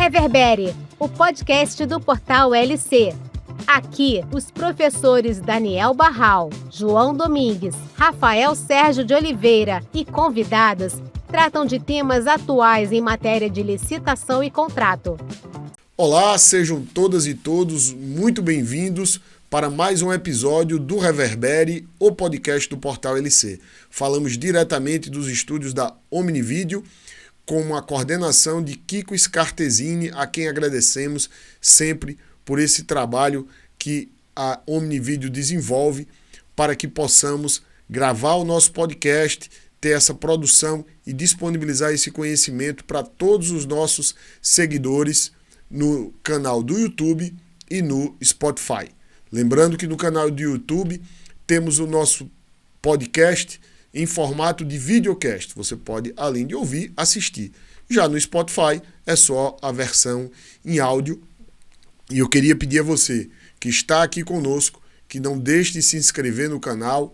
Reverbere, o podcast do Portal LC. Aqui, os professores Daniel Barral, João Domingues, Rafael Sérgio de Oliveira e convidados tratam de temas atuais em matéria de licitação e contrato. Olá, sejam todas e todos muito bem-vindos para mais um episódio do Reverbere, o podcast do Portal LC. Falamos diretamente dos estúdios da Omnivídeo, com a coordenação de Kiko Scartesini, a quem agradecemos sempre por esse trabalho que a Omnivídeo desenvolve para que possamos gravar o nosso podcast, ter essa produção e disponibilizar esse conhecimento para todos os nossos seguidores no canal do YouTube e no Spotify. Lembrando que no canal do YouTube temos o nosso podcast em formato de videocast. Você pode, além de ouvir, assistir. Já no Spotify é só a versão em áudio. E eu queria pedir a você que está aqui conosco que não deixe de se inscrever no canal,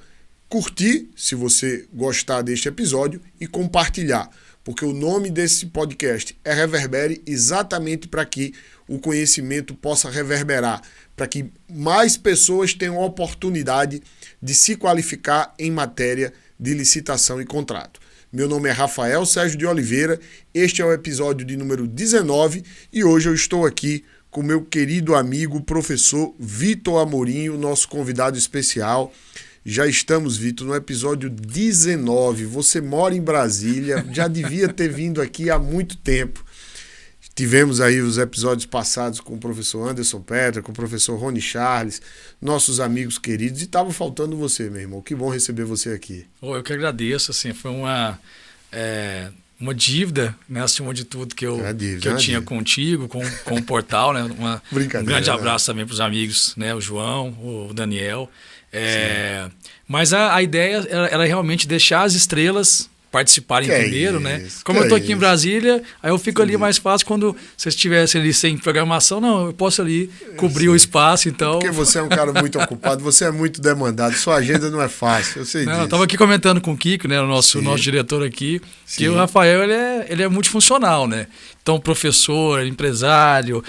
curtir se você gostar deste episódio e compartilhar. Porque o nome desse podcast é Reverbere exatamente para que o conhecimento possa reverberar, para que mais pessoas tenham a oportunidade de se qualificar em matéria de licitação e contrato. Meu nome é Rafael Sérgio de Oliveira, este é o episódio de número 19 e hoje eu estou aqui com meu querido amigo, professor Vitor Amorim, o nosso convidado especial. Já estamos, Vitor, no episódio 19. Você mora em Brasília, já devia ter vindo aqui há muito tempo. Tivemos aí os episódios passados com o professor Anderson Petra, com o professor Rony Charles, nossos amigos queridos, e estava faltando você, meu irmão. Que bom receber você aqui. Eu que agradeço, assim, foi uma dívida, né, acima de tudo, que eu tinha contigo, com o portal, né? Um grande abraço também para os amigos, né, o João, o Daniel. Mas a ideia era realmente deixar as estrelas participarem primeiro, né? Como eu tô aqui em Brasília, aí eu fico ali mais fácil quando vocês estivessem ali sem programação. Não, eu posso ali cobrir o espaço, então... Porque você é um cara muito ocupado, você é muito demandado, sua agenda não é fácil, eu sei disso. Eu tava aqui comentando com o Kiko, né, o nosso diretor aqui, que o Rafael, ele é multifuncional, né? Então, professor, empresário,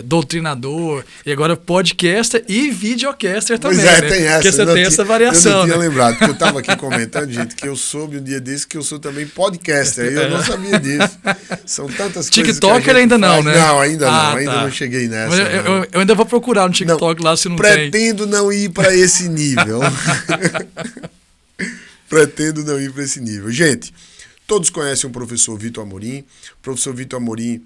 doutrinador, e agora podcaster e videocaster também. Pois é, tem essa. Porque você tem essa variação. Eu não tinha lembrado, porque eu estava aqui comentando, gente, que eu soube um dia desse que eu sou também podcaster, e eu não sabia disso. São tantas coisas que a gente ainda não, faz. né? Não, ainda não, ainda não cheguei nessa. Eu ainda vou procurar no TikTok lá se não tem. Pretendo não ir para esse nível. Pretendo não ir para esse nível. Gente, todos conhecem o professor Vitor Amorim. O professor Vitor Amorim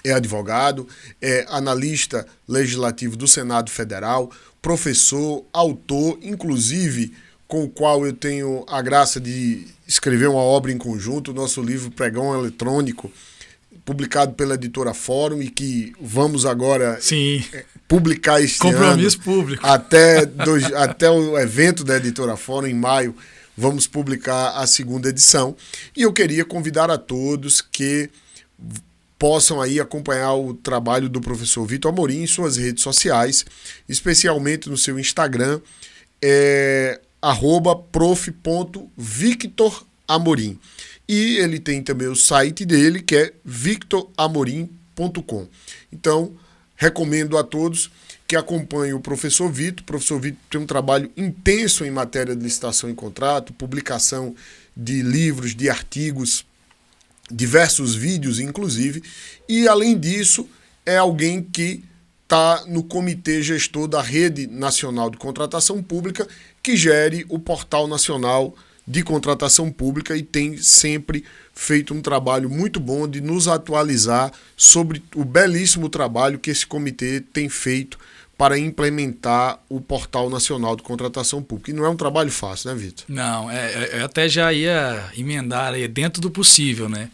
é advogado, é analista legislativo do Senado Federal, professor, autor, inclusive com o qual eu tenho a graça de escrever uma obra em conjunto, o nosso livro Pregão Eletrônico, publicado pela editora Fórum e que vamos agora publicar este Compromisso ano. Público. Até o evento da editora Fórum, em maio, vamos publicar a segunda edição. E eu queria convidar a todos que possam aí acompanhar o trabalho do professor Vitor Amorim em suas redes sociais, especialmente no seu Instagram, @prof.victoramorim. E ele tem também o site dele, que é victoramorim.com. Então, recomendo a todos que acompanhem o professor Vitor. O professor Vitor tem um trabalho intenso em matéria de licitação e contrato, publicação de livros, de artigos, diversos vídeos, inclusive. E, além disso, é alguém que está no Comitê Gestor da Rede Nacional de Contratação Pública, que gere o Portal Nacional de Contratação Pública e tem sempre feito um trabalho muito bom de nos atualizar sobre o belíssimo trabalho que esse comitê tem feito para implementar o Portal Nacional de Contratação Pública. E não é um trabalho fácil, né, Vitor? Não, eu até já ia emendar aí dentro do possível, né?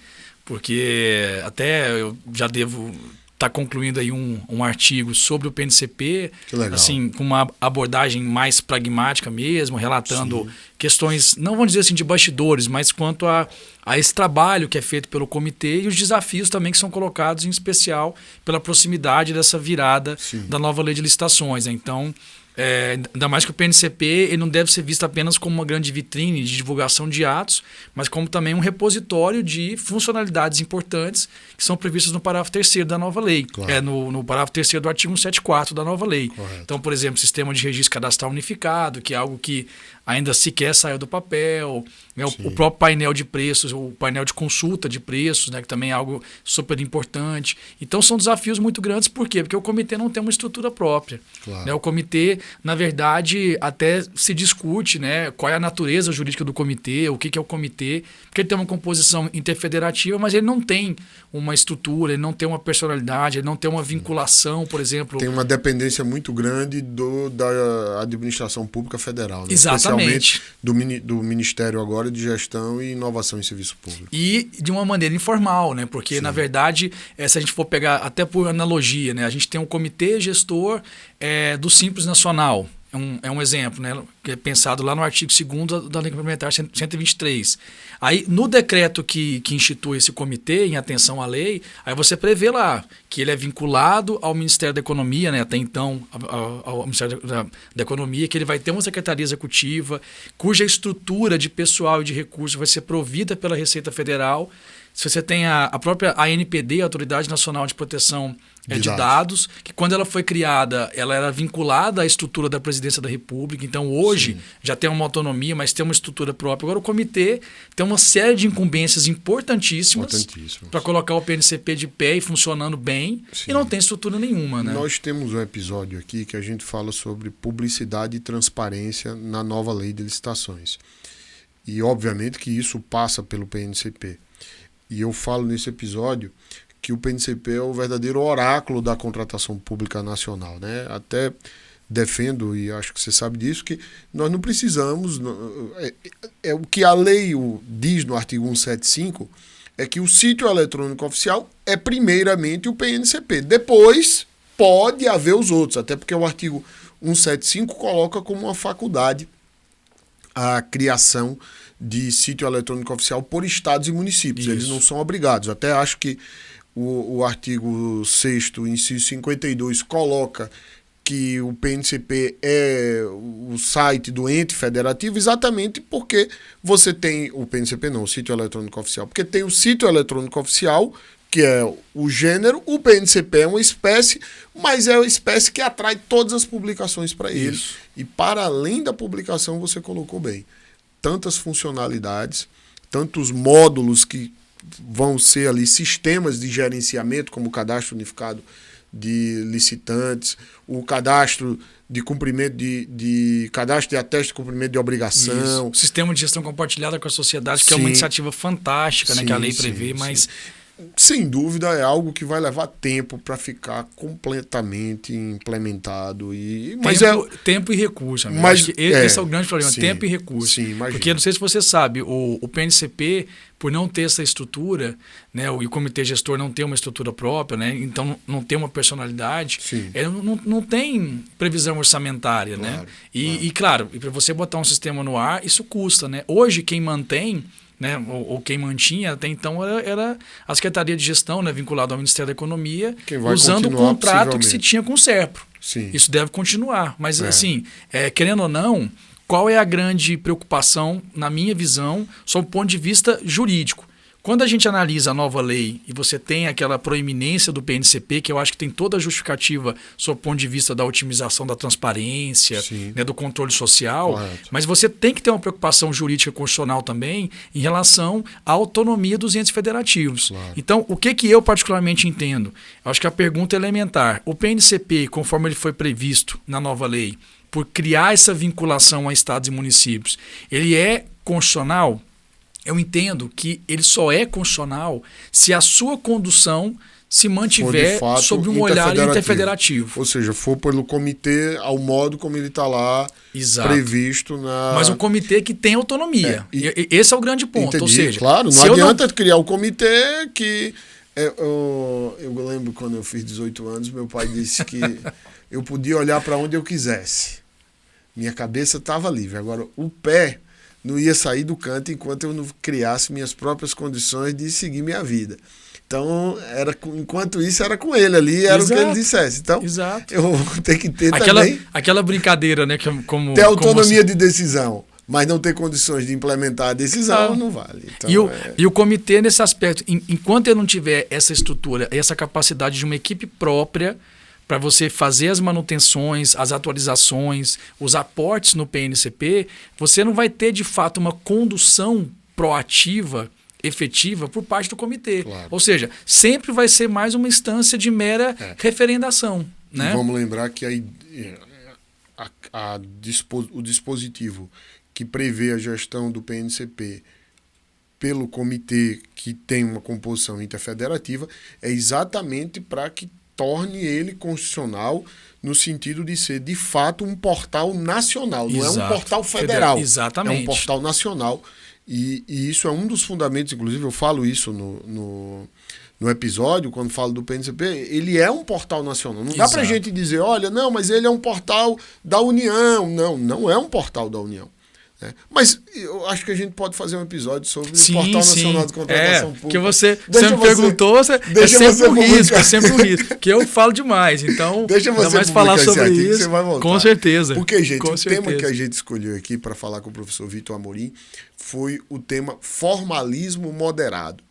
Porque até eu já devo estar concluindo aí um artigo sobre o PNCP, assim, com uma abordagem mais pragmática mesmo, relatando questões, não vamos dizer assim de bastidores, mas quanto a esse trabalho que é feito pelo comitê e os desafios também que são colocados, em especial pela proximidade dessa virada da nova lei de licitações, né? Então, Ainda mais que o PNCP ele não deve ser visto apenas como uma grande vitrine de divulgação de atos, mas como também um repositório de funcionalidades importantes que são previstas no parágrafo 3º da nova lei, claro. No parágrafo 3º do artigo 174 da nova lei. Correto. Então, por exemplo, sistema de registro cadastral unificado, que é algo que ainda sequer saiu do papel, né? O próprio painel de preços, o painel de consulta de preços, né? Que também é algo super importante. Então, são desafios muito grandes. Por quê? Porque o comitê não tem uma estrutura própria. Claro. Né? O comitê, na verdade, até se discute, né, qual é a natureza jurídica do comitê, o que é o comitê, porque ele tem uma composição interfederativa, mas ele não tem uma estrutura, ele não tem uma personalidade, ele não tem uma vinculação, por exemplo. Tem uma dependência muito grande da administração pública federal, né? Exatamente. Especialmente do Ministério agora de Gestão e Inovação em Serviço Público. E de uma maneira informal, né? Porque, na verdade, se a gente for pegar até por analogia, né? A gente tem um comitê gestor do Simples Nacional. É um exemplo, né, que é pensado lá no artigo 2º da Lei Complementar 123. Aí, no decreto que institui esse comitê, em atenção à lei, aí você prevê lá que ele é vinculado ao Ministério da Economia, né, até então ao Ministério da Economia, que ele vai ter uma secretaria executiva, cuja estrutura de pessoal e de recursos vai ser provida pela Receita Federal. Se você tem a própria ANPD, a Autoridade Nacional de Proteção de Dados, que quando ela foi criada, ela era vinculada à estrutura da Presidência da República. Então, hoje, já tem uma autonomia, mas tem uma estrutura própria. Agora, o comitê tem uma série de incumbências importantíssimas para colocar o PNCP de pé e funcionando bem, e não tem estrutura nenhuma. Né? Nós temos um episódio aqui que a gente fala sobre publicidade e transparência na nova lei de licitações. E, obviamente, que isso passa pelo PNCP. E eu falo nesse episódio que o PNCP é o verdadeiro oráculo da contratação pública nacional, né? Até defendo, e acho que você sabe disso, que nós não precisamos... o que a lei diz no artigo 175 é que o sítio eletrônico oficial é primeiramente o PNCP. Depois pode haver os outros, até porque o artigo 175 coloca como uma faculdade a criação de sítio eletrônico oficial por estados e municípios. Isso. Eles não são obrigados. Até acho que o artigo 6º, inciso 52, coloca que o PNCP é o site do ente federativo exatamente porque você tem... O PNCP não, o sítio eletrônico oficial. Porque tem o sítio eletrônico oficial, que é o gênero, o PNCP é uma espécie, mas é uma espécie que atrai todas as publicações para ele. E para além da publicação, você colocou bem, tantas funcionalidades, tantos módulos que vão ser ali sistemas de gerenciamento, como o cadastro unificado de licitantes, o cadastro de cumprimento de cadastro de ateste de cumprimento de obrigação. O sistema de gestão compartilhada com a sociedade, que é uma iniciativa fantástica, né, que a lei prevê, mas... Sem dúvida é algo que vai levar tempo para ficar completamente implementado. Tempo e recurso. Mas acho que esse é o grande problema, tempo e recurso. Porque não sei se você sabe, o PNCP, por não ter essa estrutura, né, o comitê gestor não ter uma estrutura própria, né, então não tem uma personalidade, não tem previsão orçamentária. Claro, né? E claro, para você botar um sistema no ar, isso custa. Né? Hoje, quem mantém... Né, ou quem mantinha até então era a Secretaria de Gestão, né, vinculada ao Ministério da Economia, usando o contrato que se tinha com o SERPRO. Isso deve continuar. Mas, assim, querendo ou não, qual é a grande preocupação, na minha visão, sob o ponto de vista jurídico? Quando a gente analisa a nova lei e você tem aquela proeminência do PNCP, que eu acho que tem toda a justificativa sob o ponto de vista da otimização da transparência, né, do controle social, mas você tem que ter uma preocupação jurídica e constitucional também em relação à autonomia dos entes federativos. Então, o que eu particularmente entendo? Eu acho que a pergunta é elementar. O PNCP, conforme ele foi previsto na nova lei, por criar essa vinculação a estados e municípios, ele é constitucional? Eu entendo que ele só é constitucional se a sua condução se mantiver sob um olhar interfederativo. Ou seja, for pelo comitê ao modo como ele está lá previsto na... Mas um comitê que tem autonomia. Esse é o grande ponto. Entendi, ou seja, claro, não adianta criar o comitê que... Eu lembro quando eu fiz 18 anos, meu pai disse que eu podia olhar para onde eu quisesse. Minha cabeça estava livre. Agora, o pé... não ia sair do canto enquanto eu não criasse minhas próprias condições de seguir minha vida. Então, enquanto isso, era com ele ali, era Exato. O que ele dissesse. Então, Exato. Eu vou ter que ter também... Aquela brincadeira, né? Ter autonomia de decisão, mas não ter condições de implementar a decisão, não vale. Então, e o comitê, nesse aspecto, enquanto eu não tiver essa estrutura, essa capacidade de uma equipe própria para você fazer as manutenções, as atualizações, os aportes no PNCP, você não vai ter, de fato, uma condução proativa, efetiva, por parte do comitê. Claro. Ou seja, sempre vai ser mais uma instância de mera referendação. Né? E vamos lembrar que o dispositivo que prevê a gestão do PNCP pelo comitê que tem uma composição interfederativa é exatamente para que torne ele constitucional no sentido de ser, de fato, um portal nacional. Exato. Não é um portal federal. Exatamente. É um portal nacional. E isso é um dos fundamentos, inclusive eu falo isso no episódio, quando falo do PNCP, ele é um portal nacional. Não dá pra gente dizer, olha, não, mas ele é um portal da União. Não é um portal da União. Né? Mas eu acho que a gente pode fazer um episódio sobre o Portal Nacional de Contratação Pública. Que você me perguntou, é sempre um risco, que eu falo demais, então deixa você mais falar sobre isso, que você vai voltar. Com certeza. Porque, gente, o tema que a gente escolheu aqui para falar com o professor Vitor Amorim foi o tema formalismo moderado.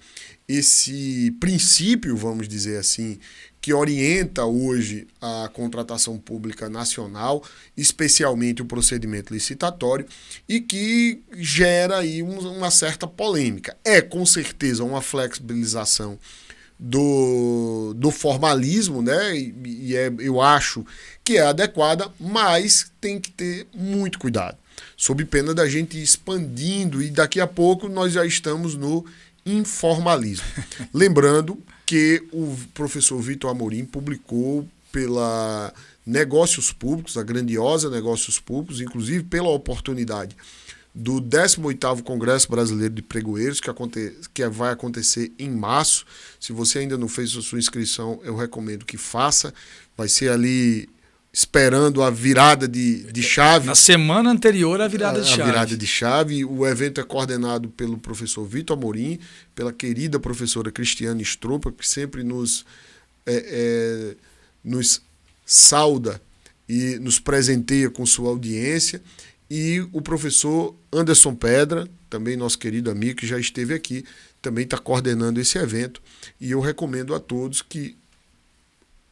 Esse princípio, vamos dizer assim, que orienta hoje a contratação pública nacional, especialmente o procedimento licitatório, e que gera aí uma certa polêmica. É, com certeza, uma flexibilização do formalismo, né? Eu acho que é adequada, mas tem que ter muito cuidado, sob pena da gente ir expandindo, e daqui a pouco nós já estamos no informalismo. Lembrando que o professor Vitor Amorim publicou pela Negócios Públicos, a grandiosa Negócios Públicos, inclusive pela oportunidade do 18º Congresso Brasileiro de Pregoeiros, que vai acontecer em março. Se você ainda não fez a sua inscrição, eu recomendo que faça. Vai ser ali esperando a virada de chave. Na semana anterior à virada de chave. A virada de chave. O evento é coordenado pelo professor Vitor Amorim, pela querida professora Cristiane Stropa, que sempre nos sauda e nos presenteia com sua audiência, e o professor Anderson Pedra, também nosso querido amigo que já esteve aqui, também está coordenando esse evento, e eu recomendo a todos que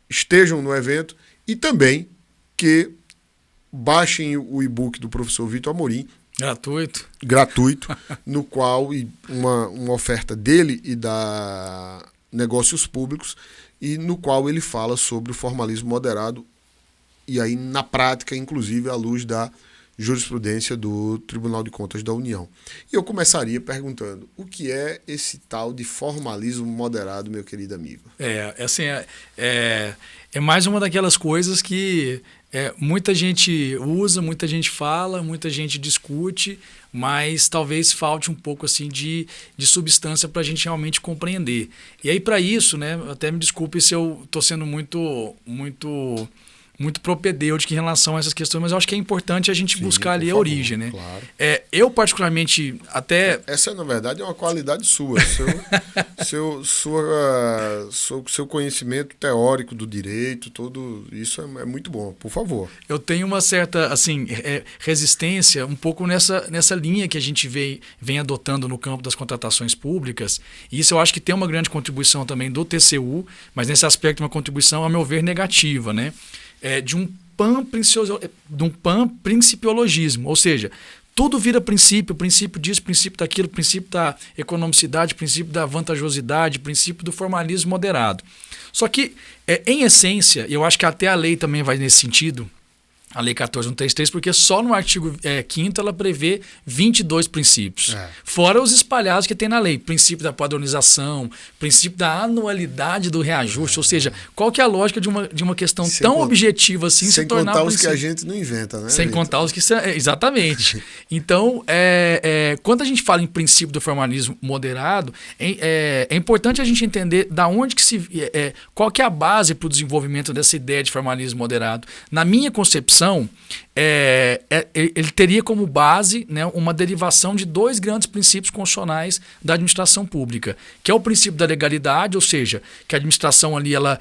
estejam no evento e também que baixem o e-book do professor Vitor Amorim. Gratuito, no qual uma oferta dele e da Negócios Públicos, e no qual ele fala sobre o formalismo moderado, e aí na prática, inclusive, à luz da jurisprudência do Tribunal de Contas da União. E eu começaria perguntando, o que é esse tal de formalismo moderado, meu querido amigo? É mais uma daquelas coisas que muita gente usa, muita gente fala, muita gente discute, mas talvez falte um pouco assim de substância para a gente realmente compreender. E aí, para isso, né, até me desculpe se eu estou sendo muito propedêutico em relação a essas questões, mas eu acho que é importante a gente buscar ali a origem, né? Claro. Eu, particularmente, até... Essa, na verdade, é uma qualidade sua. Seu conhecimento teórico do direito, tudo isso é muito bom. Por favor. Eu tenho uma certa resistência um pouco nessa linha que a gente vem adotando no campo das contratações públicas. E isso eu acho que tem uma grande contribuição também do TCU, mas nesse aspecto uma contribuição, a meu ver, negativa, né? De um panprincipiologismo, ou seja, tudo vira princípio disso, princípio daquilo, princípio da economicidade, princípio da vantajosidade, princípio do formalismo moderado. Só que, em essência, eu acho que até a lei também vai nesse sentido, a Lei 14.133, porque só no artigo 5º ela prevê 22 princípios. Fora os espalhados que tem na lei. Princípio da padronização, princípio da anualidade do reajuste. Ou seja, qual que é a lógica de uma questão tão objetiva assim se tornar sem contar os que a gente não inventa, né? Sem contar os que... Exatamente. Então, quando a gente fala em princípio do formalismo moderado, é importante a gente entender da onde que qual que é a base para o desenvolvimento dessa ideia de formalismo moderado. Na minha concepção, licitação, ele teria como base, né, uma derivação de 2 grandes princípios constitucionais da administração pública, que é o princípio da legalidade, ou seja, que a administração ali ela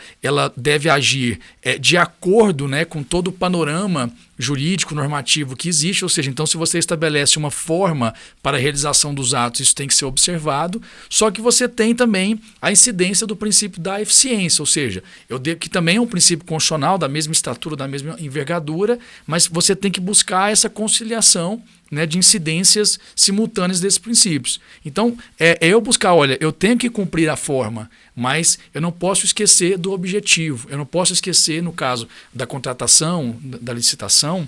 deve agir de acordo, né, com todo o panorama jurídico, normativo que existe, ou seja, então se você estabelece uma forma para a realização dos atos, isso tem que ser observado, só que você tem também a incidência do princípio da eficiência, ou seja, que também é um princípio constitucional da mesma estatura, da mesma envergadura, mas você tem que buscar essa conciliação, né, de incidências simultâneas desses princípios. Então, eu buscar, olha, eu tenho que cumprir a forma, mas eu não posso esquecer do objetivo. Eu não posso esquecer, no caso da contratação, da licitação,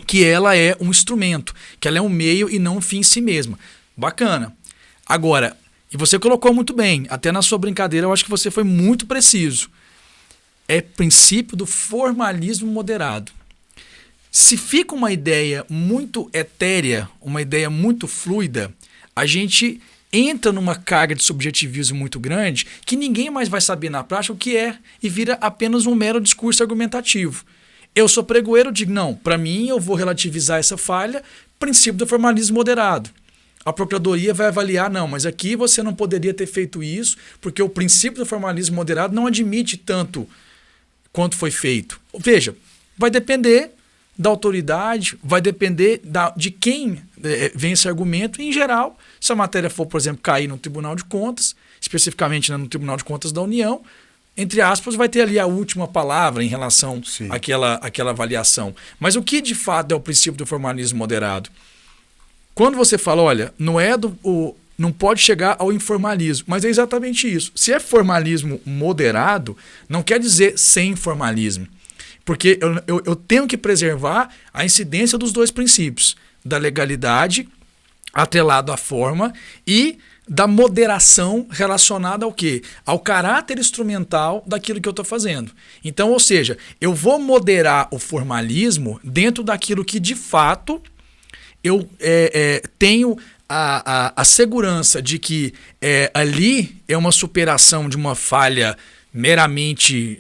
que ela é um instrumento, que ela é um meio e não um fim em si mesma. Bacana. Agora, e você colocou muito bem, até na sua brincadeira eu acho que você foi muito preciso. É princípio do formalismo moderado. Se fica uma ideia muito etérea, uma ideia muito fluida, a gente entra numa carga de subjetivismo muito grande que ninguém mais vai saber na prática o que é e vira apenas um mero discurso argumentativo. Eu sou pregoeiro, digo, não, para mim eu vou relativizar essa falha, princípio do formalismo moderado. A Procuradoria vai avaliar, não, mas aqui você não poderia ter feito isso porque o princípio do formalismo moderado não admite tanto quanto foi feito. Veja, vai depender da autoridade, vai depender de quem vem esse argumento. E, em geral, se a matéria for, por exemplo, cair no Tribunal de Contas, especificamente, né, no Tribunal de Contas da União, entre aspas, vai ter ali a última palavra em relação àquela avaliação. Mas o que, de fato, é o princípio do formalismo moderado? Quando você fala, olha, não pode chegar ao informalismo, mas é exatamente isso. Se é formalismo moderado, não quer dizer sem formalismo. Porque eu tenho que preservar a incidência dos 2 princípios, da legalidade atrelado à forma e da moderação relacionada ao quê? Ao caráter instrumental daquilo que eu estou fazendo. Então, ou seja, eu vou moderar o formalismo dentro daquilo que de fato eu tenho a segurança de que ali é uma superação de uma falha meramente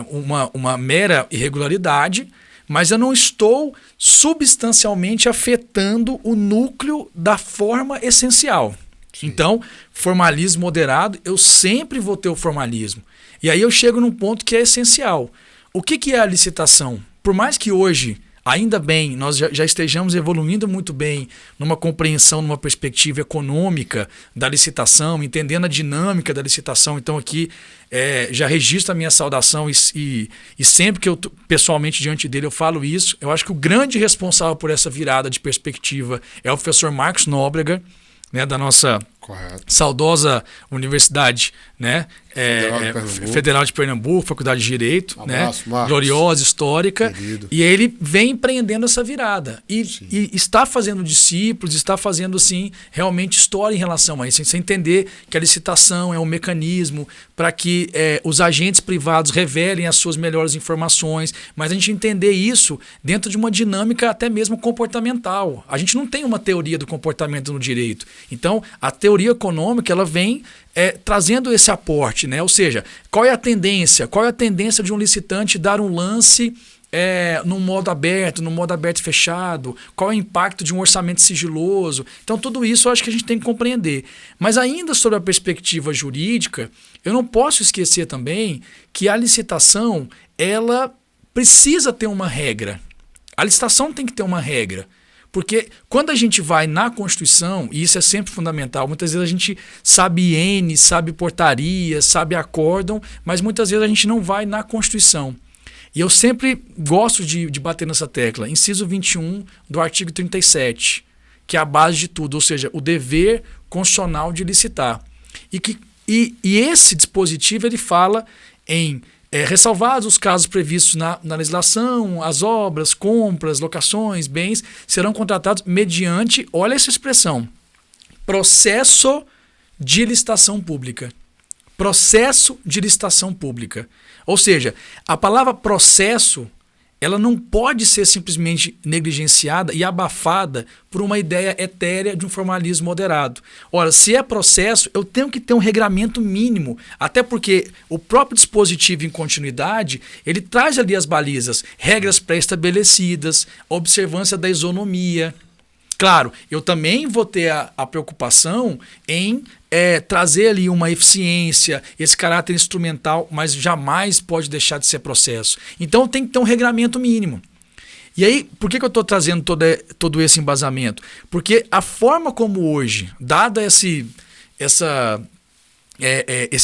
uma mera irregularidade, mas eu não estou substancialmente afetando o núcleo da forma essencial. Sim. Então, formalismo moderado, eu sempre vou ter o formalismo. E aí eu chego num ponto que é essencial. O que é a licitação? Por mais que hoje, ainda bem, nós já estejamos evoluindo muito bem numa compreensão, numa perspectiva econômica da licitação, entendendo a dinâmica da licitação. Então aqui já registro a minha saudação e sempre que eu pessoalmente diante dele eu falo isso. Eu acho que o grande responsável por essa virada de perspectiva é o professor Marcos Nóbrega, né, da nossa saudosa universidade, né, Federal de Pernambuco, Faculdade de Direito, abraço, né, gloriosa, histórica, querido. E ele vem empreendendo essa virada e está fazendo discípulos, está fazendo assim realmente história em relação a isso, sem entender que a licitação é um mecanismo para que os agentes privados revelem as suas melhores informações, mas a gente entender isso dentro de uma dinâmica até mesmo comportamental. A gente não tem uma teoria do comportamento no direito. Então, a teoria econômica ela vem trazendo esse aporte, né? Ou seja, qual é a tendência? Qual é a tendência de um licitante dar um lance no modo aberto e fechado? Qual é o impacto de um orçamento sigiloso? Então, tudo isso eu acho que a gente tem que compreender. Mas ainda sobre a perspectiva jurídica, eu não posso esquecer também que a licitação ela precisa ter uma regra. A licitação tem que ter uma regra. Porque quando a gente vai na Constituição, e isso é sempre fundamental, muitas vezes a gente sabe IN, sabe portaria, sabe acórdão, mas muitas vezes a gente não vai na Constituição. E eu sempre gosto de bater nessa tecla, inciso 21 do artigo 37, que é a base de tudo, ou seja, o dever constitucional de licitar. E esse dispositivo ele fala em ressalvados os casos previstos na legislação, as obras, compras, locações, bens serão contratados mediante, olha essa expressão, processo de licitação pública. Processo de licitação pública. Ou seja, a palavra processo ela não pode ser simplesmente negligenciada e abafada por uma ideia etérea de um formalismo moderado. Ora, se é processo, eu tenho que ter um regramento mínimo, até porque o próprio dispositivo em continuidade, ele traz ali as balizas, regras pré-estabelecidas, observância da isonomia. Claro, eu também vou ter a preocupação em trazer ali uma eficiência, esse caráter instrumental, mas jamais pode deixar de ser processo. Então tem que ter um regramento mínimo. E aí, por que eu estou trazendo todo esse embasamento? Porque a forma como hoje, dada esse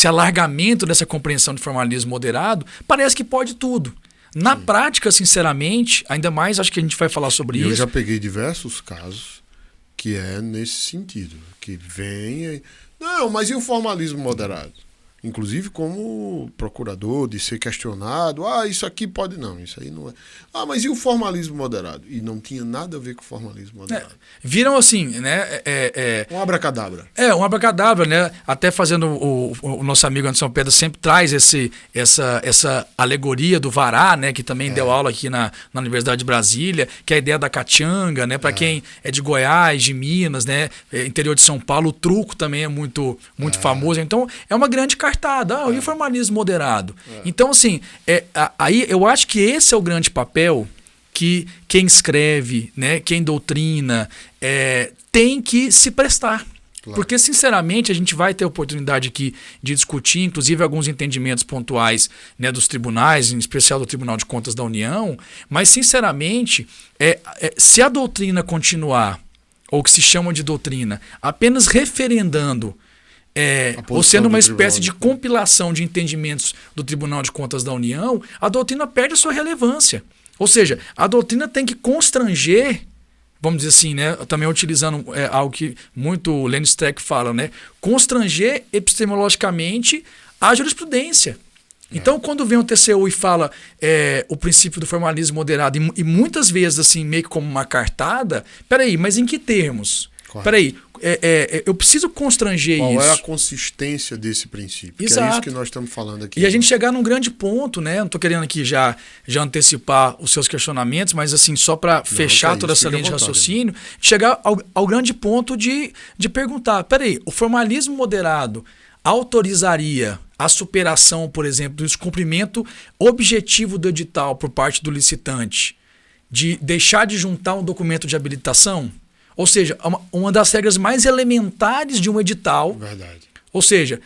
alargamento dessa compreensão de formalismo moderado, parece que pode tudo. Na prática, sinceramente, ainda mais acho que a gente vai falar sobre isso. Eu já peguei diversos casos que é nesse sentido, que vem... Não, mas e o formalismo moderado? Inclusive como procurador, de ser questionado, isso aqui pode não, isso aí não é. Mas e o formalismo moderado? E não tinha nada a ver com o formalismo moderado. Viram assim, né? Um abracadabra. Um abracadabra, né? Até fazendo o nosso amigo Anderson Pedro sempre traz essa alegoria do vará, né? Que também deu aula aqui na Universidade de Brasília, que é a ideia da catianga, né? Para quem é de Goiás, de Minas, né? Interior de São Paulo, o truco também é muito famoso. Então, é uma grande cartada. E o formalismo moderado? Então, assim, aí eu acho que esse é o grande papel que quem escreve, né, quem doutrina, tem que se prestar. Claro. Porque, sinceramente, a gente vai ter oportunidade aqui de discutir, inclusive, alguns entendimentos pontuais, né, dos tribunais, em especial do Tribunal de Contas da União, mas, sinceramente, se a doutrina continuar, ou que se chama de doutrina, apenas referendando ou sendo uma espécie de compilação de entendimentos do Tribunal de Contas da União, a doutrina perde a sua relevância. Ou seja, a doutrina tem que constranger, vamos dizer assim, né, também utilizando algo que muito o Lenny Streck fala, né, constranger epistemologicamente a jurisprudência. Então, quando vem o TCU e fala o princípio do formalismo moderado, e muitas vezes assim, meio que como uma cartada, peraí, mas em que termos? Peraí, eu preciso constranger isso. Qual é a consistência desse princípio? Exato. Que é isso que nós estamos falando aqui. E a gente chegar num grande ponto, né? Não estou querendo aqui já antecipar os seus questionamentos, mas assim, só para fechar toda essa linha de raciocínio, chegar ao grande ponto de perguntar, peraí, o formalismo moderado autorizaria a superação, por exemplo, do descumprimento objetivo do edital por parte do licitante de deixar de juntar um documento de habilitação? Ou seja, uma das regras mais elementares de um edital. Verdade. Ou seja,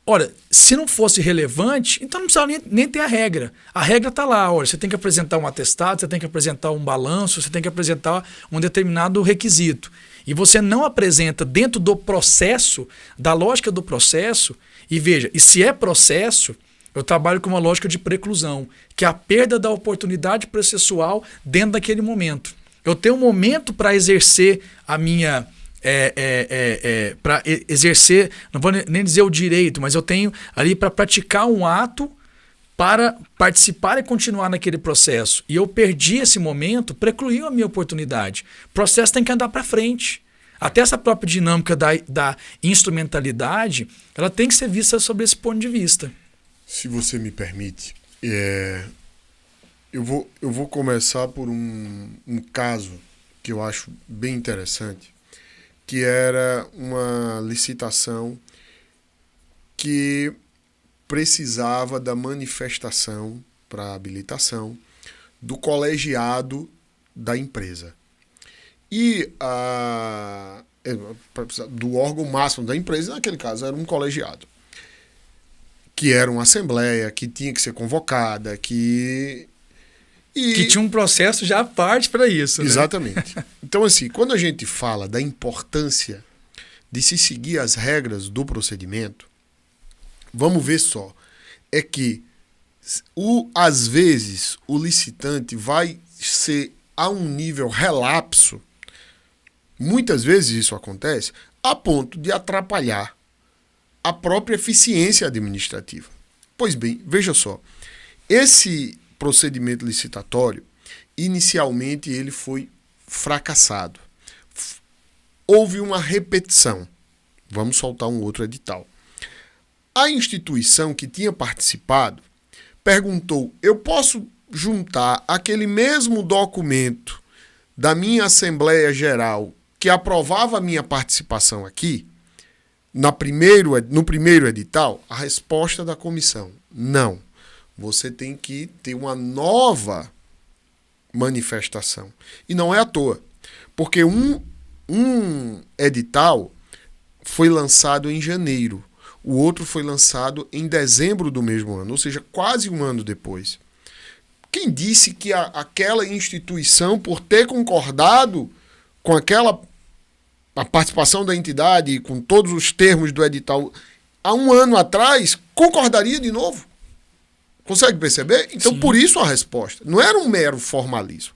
olha, se não fosse relevante, então não precisava nem ter a regra. A regra está lá, olha, você tem que apresentar um atestado, você tem que apresentar um balanço, você tem que apresentar um determinado requisito. E você não apresenta dentro do processo, da lógica do processo, e veja, e se é processo, eu trabalho com uma lógica de preclusão, que é a perda da oportunidade processual dentro daquele momento. Eu tenho um momento para exercer a minha... para exercer, não vou nem dizer o direito, mas eu tenho ali para praticar um ato para participar e continuar naquele processo. E eu perdi esse momento, precluiu a minha oportunidade. O processo tem que andar para frente. Até essa própria dinâmica da instrumentalidade, ela tem que ser vista sob esse ponto de vista. Se você me permite, eu vou começar por um caso que eu acho bem interessante, que era uma licitação que precisava da manifestação para habilitação do colegiado da empresa. E do órgão máximo da empresa, naquele caso, era um colegiado, que era uma assembleia, que tinha que ser convocada, que tinha um processo já à parte para isso. Exatamente. Né? Então, assim, quando a gente fala da importância de se seguir as regras do procedimento, vamos ver só, é que às vezes o licitante vai ser a um nível relapso, muitas vezes isso acontece, a ponto de atrapalhar a própria eficiência administrativa. Pois bem, veja só, esse procedimento licitatório, inicialmente ele foi fracassado. Houve uma repetição. Vamos soltar um outro edital. A instituição que tinha participado perguntou, eu posso juntar aquele mesmo documento da minha Assembleia Geral que aprovava a minha participação aqui, no primeiro edital, a resposta da comissão, não. Você tem que ter uma nova manifestação. E não é à toa, porque um edital foi lançado em janeiro, o outro foi lançado em dezembro do mesmo ano, ou seja, quase um ano depois. Quem disse que aquela instituição, por ter concordado com a participação da entidade, com todos os termos do edital, há um ano atrás, concordaria de novo? Consegue perceber? Então, Sim. Por isso a resposta. Não era um mero formalismo.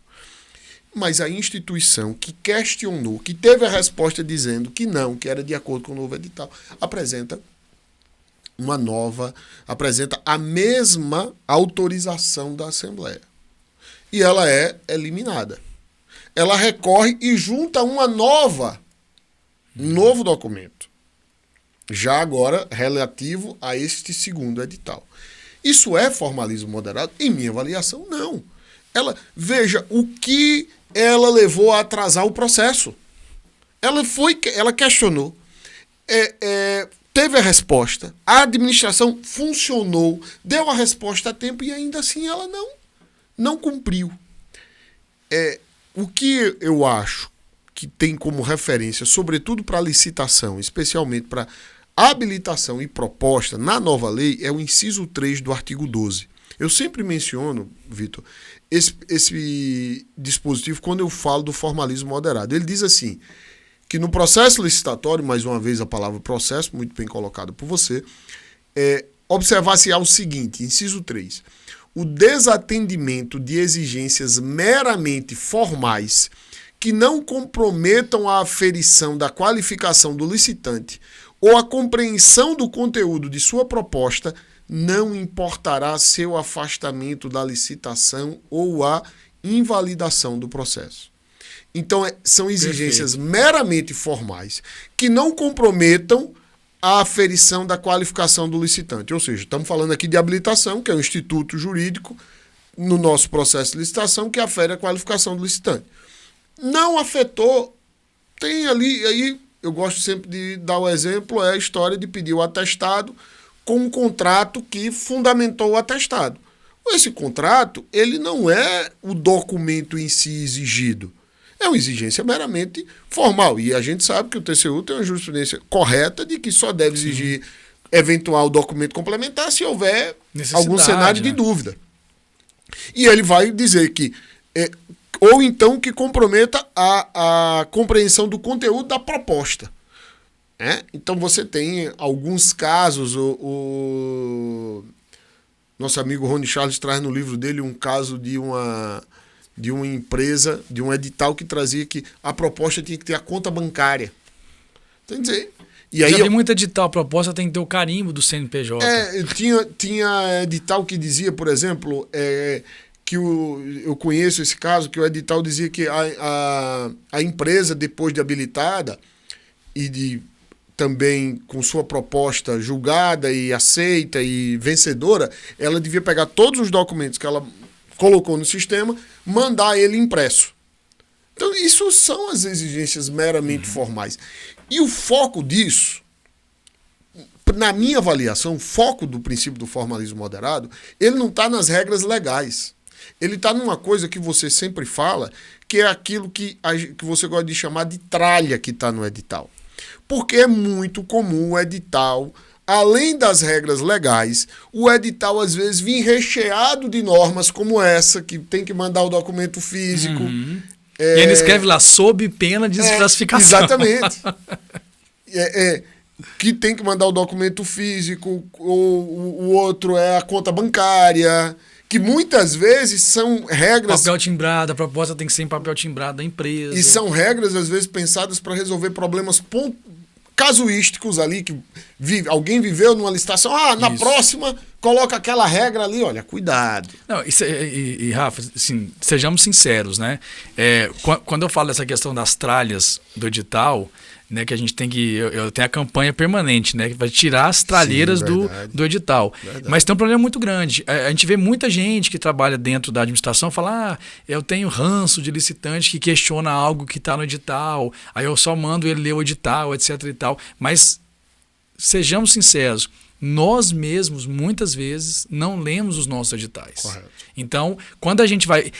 Mas a instituição que questionou, que teve a resposta dizendo que não, que era de acordo com o novo edital, apresenta a mesma autorização da Assembleia. E ela é eliminada. Ela recorre e junta um novo documento. Já agora relativo a este segundo edital. Isso é formalismo moderado? Em minha avaliação, não. Veja o que ela levou a atrasar o processo. Ela questionou, teve a resposta, a administração funcionou, deu a resposta a tempo e ainda assim ela não cumpriu. O que eu acho que tem como referência, sobretudo para licitação, especialmente para habilitação e proposta na nova lei, é o inciso 3 do artigo 12. Eu sempre menciono, Vitor, esse dispositivo quando eu falo do formalismo moderado. Ele diz assim, que no processo licitatório, mais uma vez a palavra processo, muito bem colocada por você, observar-se-á o seguinte, inciso 3, o desatendimento de exigências meramente formais que não comprometam a aferição da qualificação do licitante ou a compreensão do conteúdo de sua proposta não importará seu afastamento da licitação ou a invalidação do processo. Então, são exigências meramente formais que não comprometam a aferição da qualificação do licitante. Ou seja, estamos falando aqui de habilitação, que é um instituto jurídico no nosso processo de licitação que afere a qualificação do licitante. Não afetou, tem ali, aí eu gosto sempre de dar o exemplo, é a história de pedir o atestado com um contrato que fundamentou o atestado. Esse contrato, ele não é o documento em si exigido. É uma exigência meramente formal. E a gente sabe que o TCU tem uma jurisprudência correta de que só deve exigir eventual documento complementar se houver algum cenário de dúvida. E ele vai dizer que... ou então que comprometa a compreensão do conteúdo da proposta. Então você tem alguns casos, o nosso amigo Rony Charles traz no livro dele um caso de uma empresa, de um edital que trazia que a proposta tinha que ter a conta bancária. Tem que dizer. E aí, já vi muito edital, a proposta tem que ter o carimbo do CNPJ. Tinha edital que dizia, por exemplo, que eu conheço esse caso, que o edital dizia que a empresa, depois de habilitada e também com sua proposta julgada e aceita e vencedora, ela devia pegar todos os documentos que ela colocou no sistema, mandar ele impresso. Então, isso são as exigências meramente formais. E o foco disso, na minha avaliação, o foco do princípio do formalismo moderado, ele não está nas regras legais. Ele está numa coisa que você sempre fala, que é aquilo que você gosta de chamar de tralha que está no edital. Porque é muito comum o edital, além das regras legais, o edital às vezes vem recheado de normas como essa, que tem que mandar o documento físico. E ele escreve lá, sob pena de desclassificação. Exatamente. Que tem que mandar o documento físico, ou o outro é a conta bancária, que muitas vezes são regras... Papel timbrado, a proposta tem que ser em papel timbrado da empresa. E são regras, às vezes, pensadas para resolver problemas casuísticos ali, que alguém viveu numa licitação, na próxima coloca aquela regra ali, olha, cuidado. Não, e Rafa, assim, sejamos sinceros, né? Quando eu falo dessa questão das tralhas do edital, né, que a gente tem que... Eu tenho a campanha permanente, né, que vai tirar as tralheiras do edital. Verdade. Mas tem um problema muito grande. A gente vê muita gente que trabalha dentro da administração falar, eu tenho ranço de licitante que questiona algo que está no edital, aí eu só mando ele ler o edital, etc e tal. Mas, sejamos sinceros, nós mesmos, muitas vezes, não lemos os nossos editais. Correto. Então, quando a gente vai...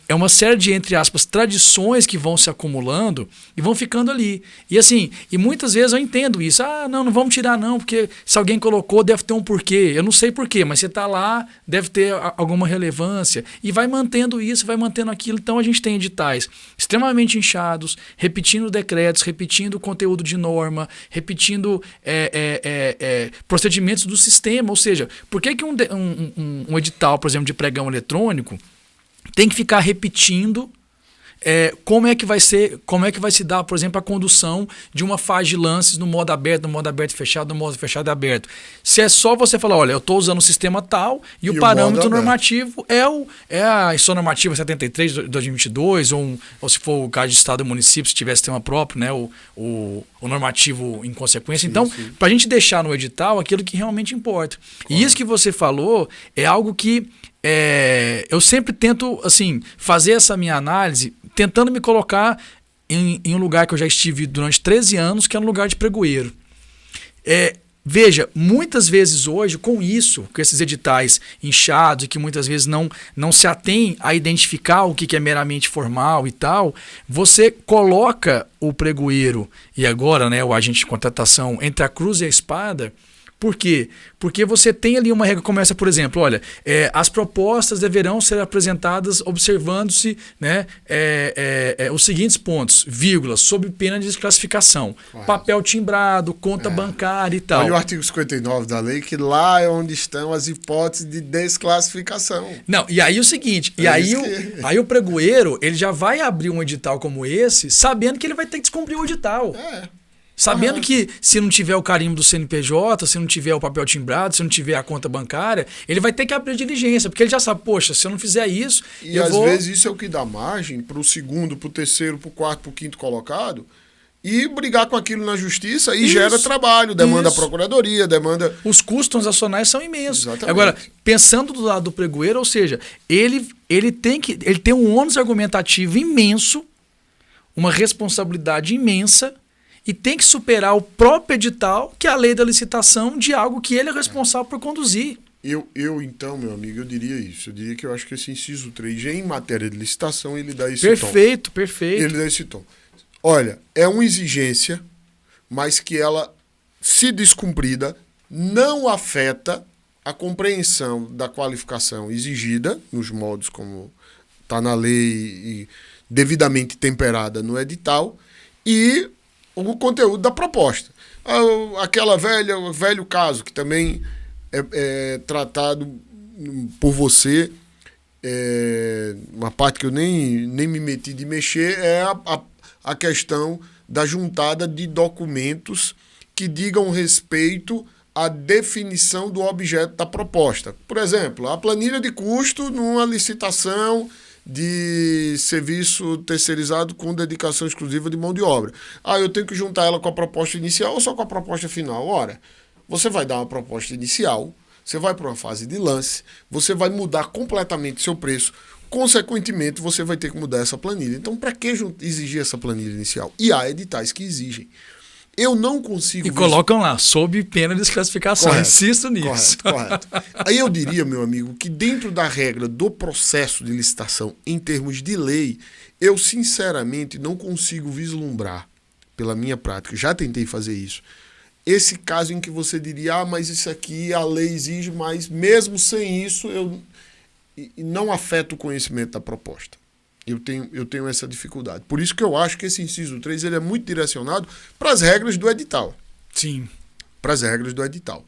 É uma série de, entre aspas, tradições que vão se acumulando e vão ficando ali. E assim, e muitas vezes eu entendo isso. Não vamos tirar não, porque se alguém colocou, deve ter um porquê. Eu não sei porquê, mas você está lá, deve ter alguma relevância. E vai mantendo isso, vai mantendo aquilo. Então, a gente tem editais extremamente inchados, repetindo decretos, repetindo conteúdo de norma, repetindo procedimentos do sistema. Ou seja, por que um edital, por exemplo, de pregão eletrônico tem que ficar repetindo como é que vai se dar, por exemplo, a condução de uma fase de lances no modo aberto e fechado, no modo fechado e aberto. Se é só você falar, olha, eu estou usando o sistema tal e o parâmetro normativo é a ISO normativa 73 de 2022 ou se for o caso de estado e município, se tivesse tema próprio, né, o normativo em consequência. Sim, então, para a gente deixar no edital aquilo que realmente importa. Correto. E isso que você falou é algo que eu sempre tento assim, fazer essa minha análise tentando me colocar em um lugar que eu já estive durante 13 anos, que é um lugar de pregoeiro. Veja, muitas vezes hoje, com esses editais inchados e que muitas vezes não se atém a identificar o que é meramente formal e tal, você coloca o pregoeiro e agora, né, o agente de contratação entre a cruz e a espada. Por quê? Porque você tem ali uma regra que começa, por exemplo, olha, as propostas deverão ser apresentadas observando-se, né, os seguintes pontos, vírgula, sob pena de desclassificação, papel timbrado, conta bancária e tal. Olha o artigo 59 da lei, que lá é onde estão as hipóteses de desclassificação. Não, e aí o seguinte, aí o pregoeiro, ele já vai abrir um edital como esse, sabendo que ele vai ter que descumprir o edital. Sabendo que se não tiver o carimbo do CNPJ, se não tiver o papel timbrado, se não tiver a conta bancária, ele vai ter que abrir diligência, porque ele já sabe, poxa, se eu não fizer isso... E às vezes isso é o que dá margem para o segundo, para o terceiro, para o quarto, para o quinto colocado, e brigar com aquilo na justiça e gera trabalho, demanda a procuradoria, demanda... Os custos transacionais são imensos. Exatamente. Agora, pensando do lado do pregoeiro, ou seja, ele tem um ônus argumentativo imenso, uma responsabilidade imensa, e tem que superar o próprio edital, que é a lei da licitação, de algo que ele é responsável por conduzir. Então, meu amigo, eu diria isso. Eu diria que eu acho que esse inciso 3, em matéria de licitação, ele dá esse tom. Perfeito. Ele dá esse tom. Olha, é uma exigência, mas que ela, se descumprida, não afeta a compreensão da qualificação exigida, nos modos como está na lei e devidamente temperada no edital, e o conteúdo da proposta. Aquela velho caso que também é tratado por você, uma parte que eu nem me meti de mexer, é a questão da juntada de documentos que digam respeito à definição do objeto da proposta. Por exemplo, a planilha de custo numa licitação de serviço terceirizado com dedicação exclusiva de mão de obra. Eu tenho que juntar ela com a proposta inicial ou só com a proposta final? Ora, você vai dar uma proposta inicial, você vai para uma fase de lance, você vai mudar completamente seu preço, consequentemente você vai ter que mudar essa planilha. Então, para que exigir essa planilha inicial? E há editais que exigem. Eu não consigo... E colocam lá, sob pena de desclassificação. Correto, insisto nisso. Correto. Aí eu diria, meu amigo, que dentro da regra do processo de licitação, em termos de lei, eu sinceramente não consigo vislumbrar, pela minha prática, já tentei fazer isso, esse caso em que você diria, mas isso aqui a lei exige, mas mesmo sem isso, não afeta o conhecimento da proposta. Eu tenho essa dificuldade. Por isso que eu acho que esse inciso 3 ele é muito direcionado para as regras do edital. Sim. Para as regras do edital.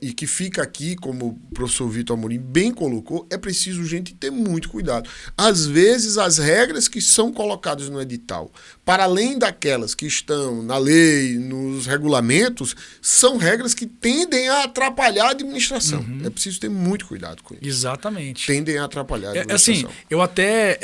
e que fica aqui, como o professor Vitor Amorim bem colocou, é preciso, gente, ter muito cuidado. Às vezes, as regras que são colocadas no edital, para além daquelas que estão na lei, nos regulamentos, são regras que tendem a atrapalhar a administração. É preciso ter muito cuidado com isso. Exatamente. Tendem a atrapalhar a administração. Assim, eu até...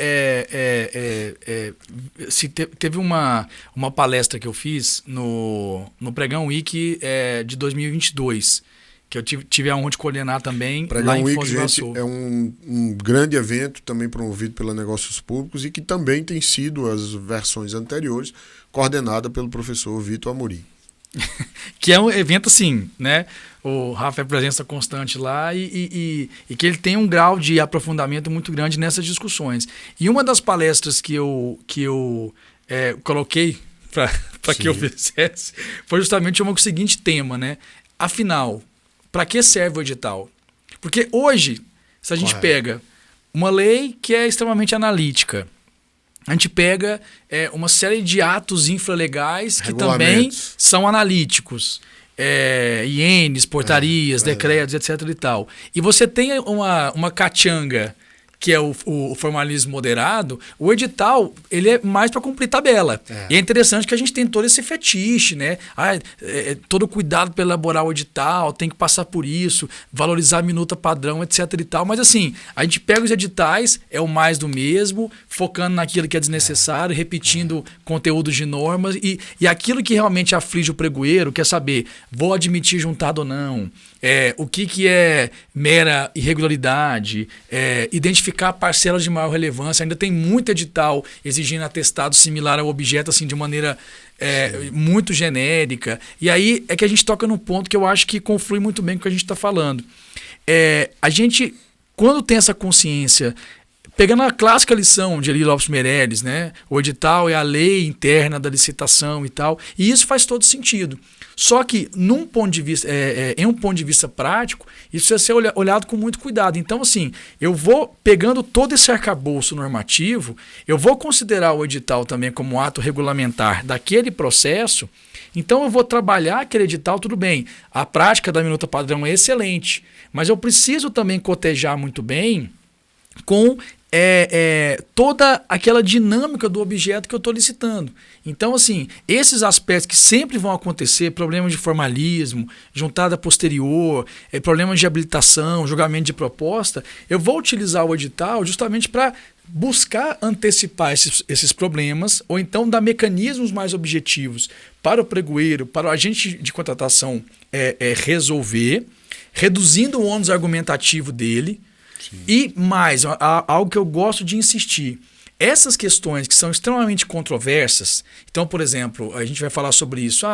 teve uma palestra que eu fiz no Pregão Week de 2022, que eu tive a honra de coordenar também Pregão lá em Week, Foz do Iguaçu. gente, é um grande evento também promovido pela Negócios Públicos e que também tem sido, as versões anteriores, coordenada pelo professor Vitor Amorim. Que é um evento assim, né? O Rafa é presença constante lá e que ele tem um grau de aprofundamento muito grande nessas discussões. E uma das palestras que eu coloquei para que eu fizesse foi justamente uma com o seguinte tema, né? Afinal, para que serve o edital? Porque hoje, se a gente pega uma lei que é extremamente analítica, a gente pega uma série de atos infralegais que também são analíticos. INs, portarias, decretos, etc. e tal. E você tem uma catianga, que é o formalismo moderado. O edital, ele é mais para cumprir tabela. E é interessante que a gente tem todo esse fetiche, né? Todo cuidado para elaborar o edital, tem que passar por isso, valorizar a minuta padrão, etc. e tal. Mas assim, a gente pega os editais, é o mais do mesmo, focando naquilo que é desnecessário, repetindo conteúdos de normas e aquilo que realmente aflige o pregoeiro, quer saber, vou admitir juntado ou não, o que é mera irregularidade, identificar parcelas de maior relevância. Ainda tem muito edital exigindo atestado similar ao objeto, assim, de maneira muito genérica. E aí é que a gente toca num ponto que eu acho que conflui muito bem com o que a gente está falando. A gente, quando tem essa consciência, pegando a clássica lição de Eli Lopes Meirelles, né? O edital é a lei interna da licitação e tal, e isso faz todo sentido. Só que, em um ponto de vista prático, isso precisa ser olhado com muito cuidado. Então, assim, eu vou pegando todo esse arcabouço normativo, eu vou considerar o edital também como ato regulamentar daquele processo, então eu vou trabalhar aquele edital, tudo bem. A prática da minuta padrão é excelente, mas eu preciso também cotejar muito bem com toda aquela dinâmica do objeto que eu estou licitando. Então, assim, esses aspectos que sempre vão acontecer, problemas de formalismo, juntada posterior, problemas de habilitação, julgamento de proposta, eu vou utilizar o edital justamente para buscar antecipar esses problemas, ou então dar mecanismos mais objetivos para o pregoeiro, para o agente de contratação resolver, reduzindo o ônus argumentativo dele. Sim. E mais, algo que eu gosto de insistir, essas questões que são extremamente controversas, então, por exemplo, a gente vai falar sobre isso,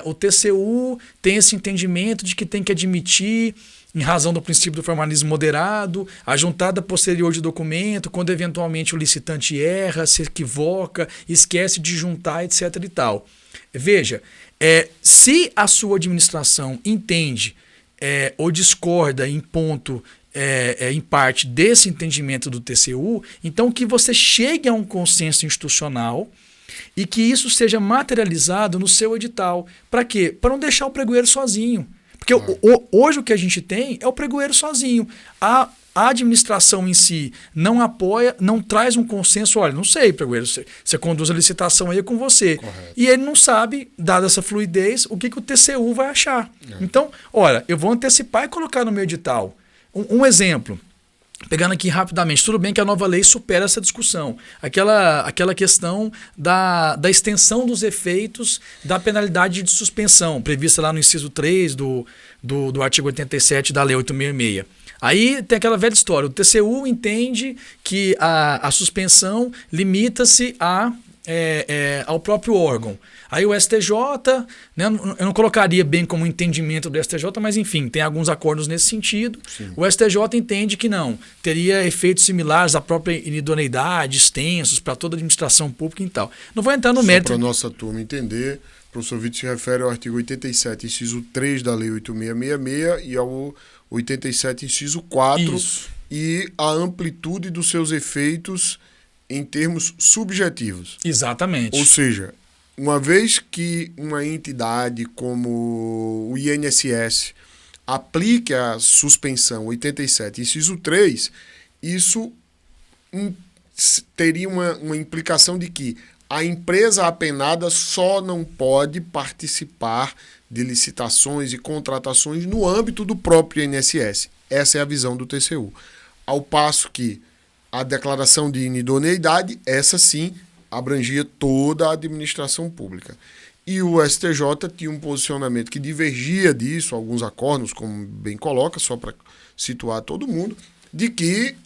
o TCU tem esse entendimento de que tem que admitir, em razão do princípio do formalismo moderado, a juntada posterior de documento, quando eventualmente o licitante erra, se equivoca, esquece de juntar, etc. e tal. Veja, se a sua administração entende ou discorda em ponto em parte desse entendimento do TCU, então que você chegue a um consenso institucional e que isso seja materializado no seu edital. Para quê? Para não deixar o pregoeiro sozinho. Porque hoje o que a gente tem é o pregoeiro sozinho. A administração em si não apoia, não traz um consenso. Olha, não sei, pregoeiro, você conduz a licitação aí com você. Correto. E ele não sabe, dada essa fluidez, o que o TCU vai achar. Então, olha, eu vou antecipar e colocar no meu edital. Um exemplo, pegando aqui rapidamente, tudo bem que a nova lei supera essa discussão. Aquela questão da extensão dos efeitos da penalidade de suspensão, prevista lá no inciso 3 do artigo 87 da Lei 866. Aí tem aquela velha história, o TCU entende que a suspensão limita-se ao próprio órgão. Aí o STJ, né, eu não colocaria bem como entendimento do STJ, mas enfim, tem alguns acordos nesse sentido. Sim. O STJ entende que não, teria efeitos similares à própria inidoneidade, extensos para toda a administração pública e tal. Não vou entrar no mérito. Para a nossa turma entender, o professor Vitor se refere ao artigo 87, inciso 3 da Lei 8666 e ao 87, inciso 4, isso, e a amplitude dos seus efeitos em termos subjetivos. Exatamente. Ou seja, uma vez que uma entidade como o INSS aplique a suspensão 87, inciso 3, isso teria uma implicação de que a empresa apenada só não pode participar de licitações e contratações no âmbito do próprio INSS. Essa é a visão do TCU. Ao passo que a declaração de inidoneidade, essa sim, abrangia toda a administração pública. E o STJ tinha um posicionamento que divergia disso, alguns acordos, como bem coloca, só para situar todo mundo, de que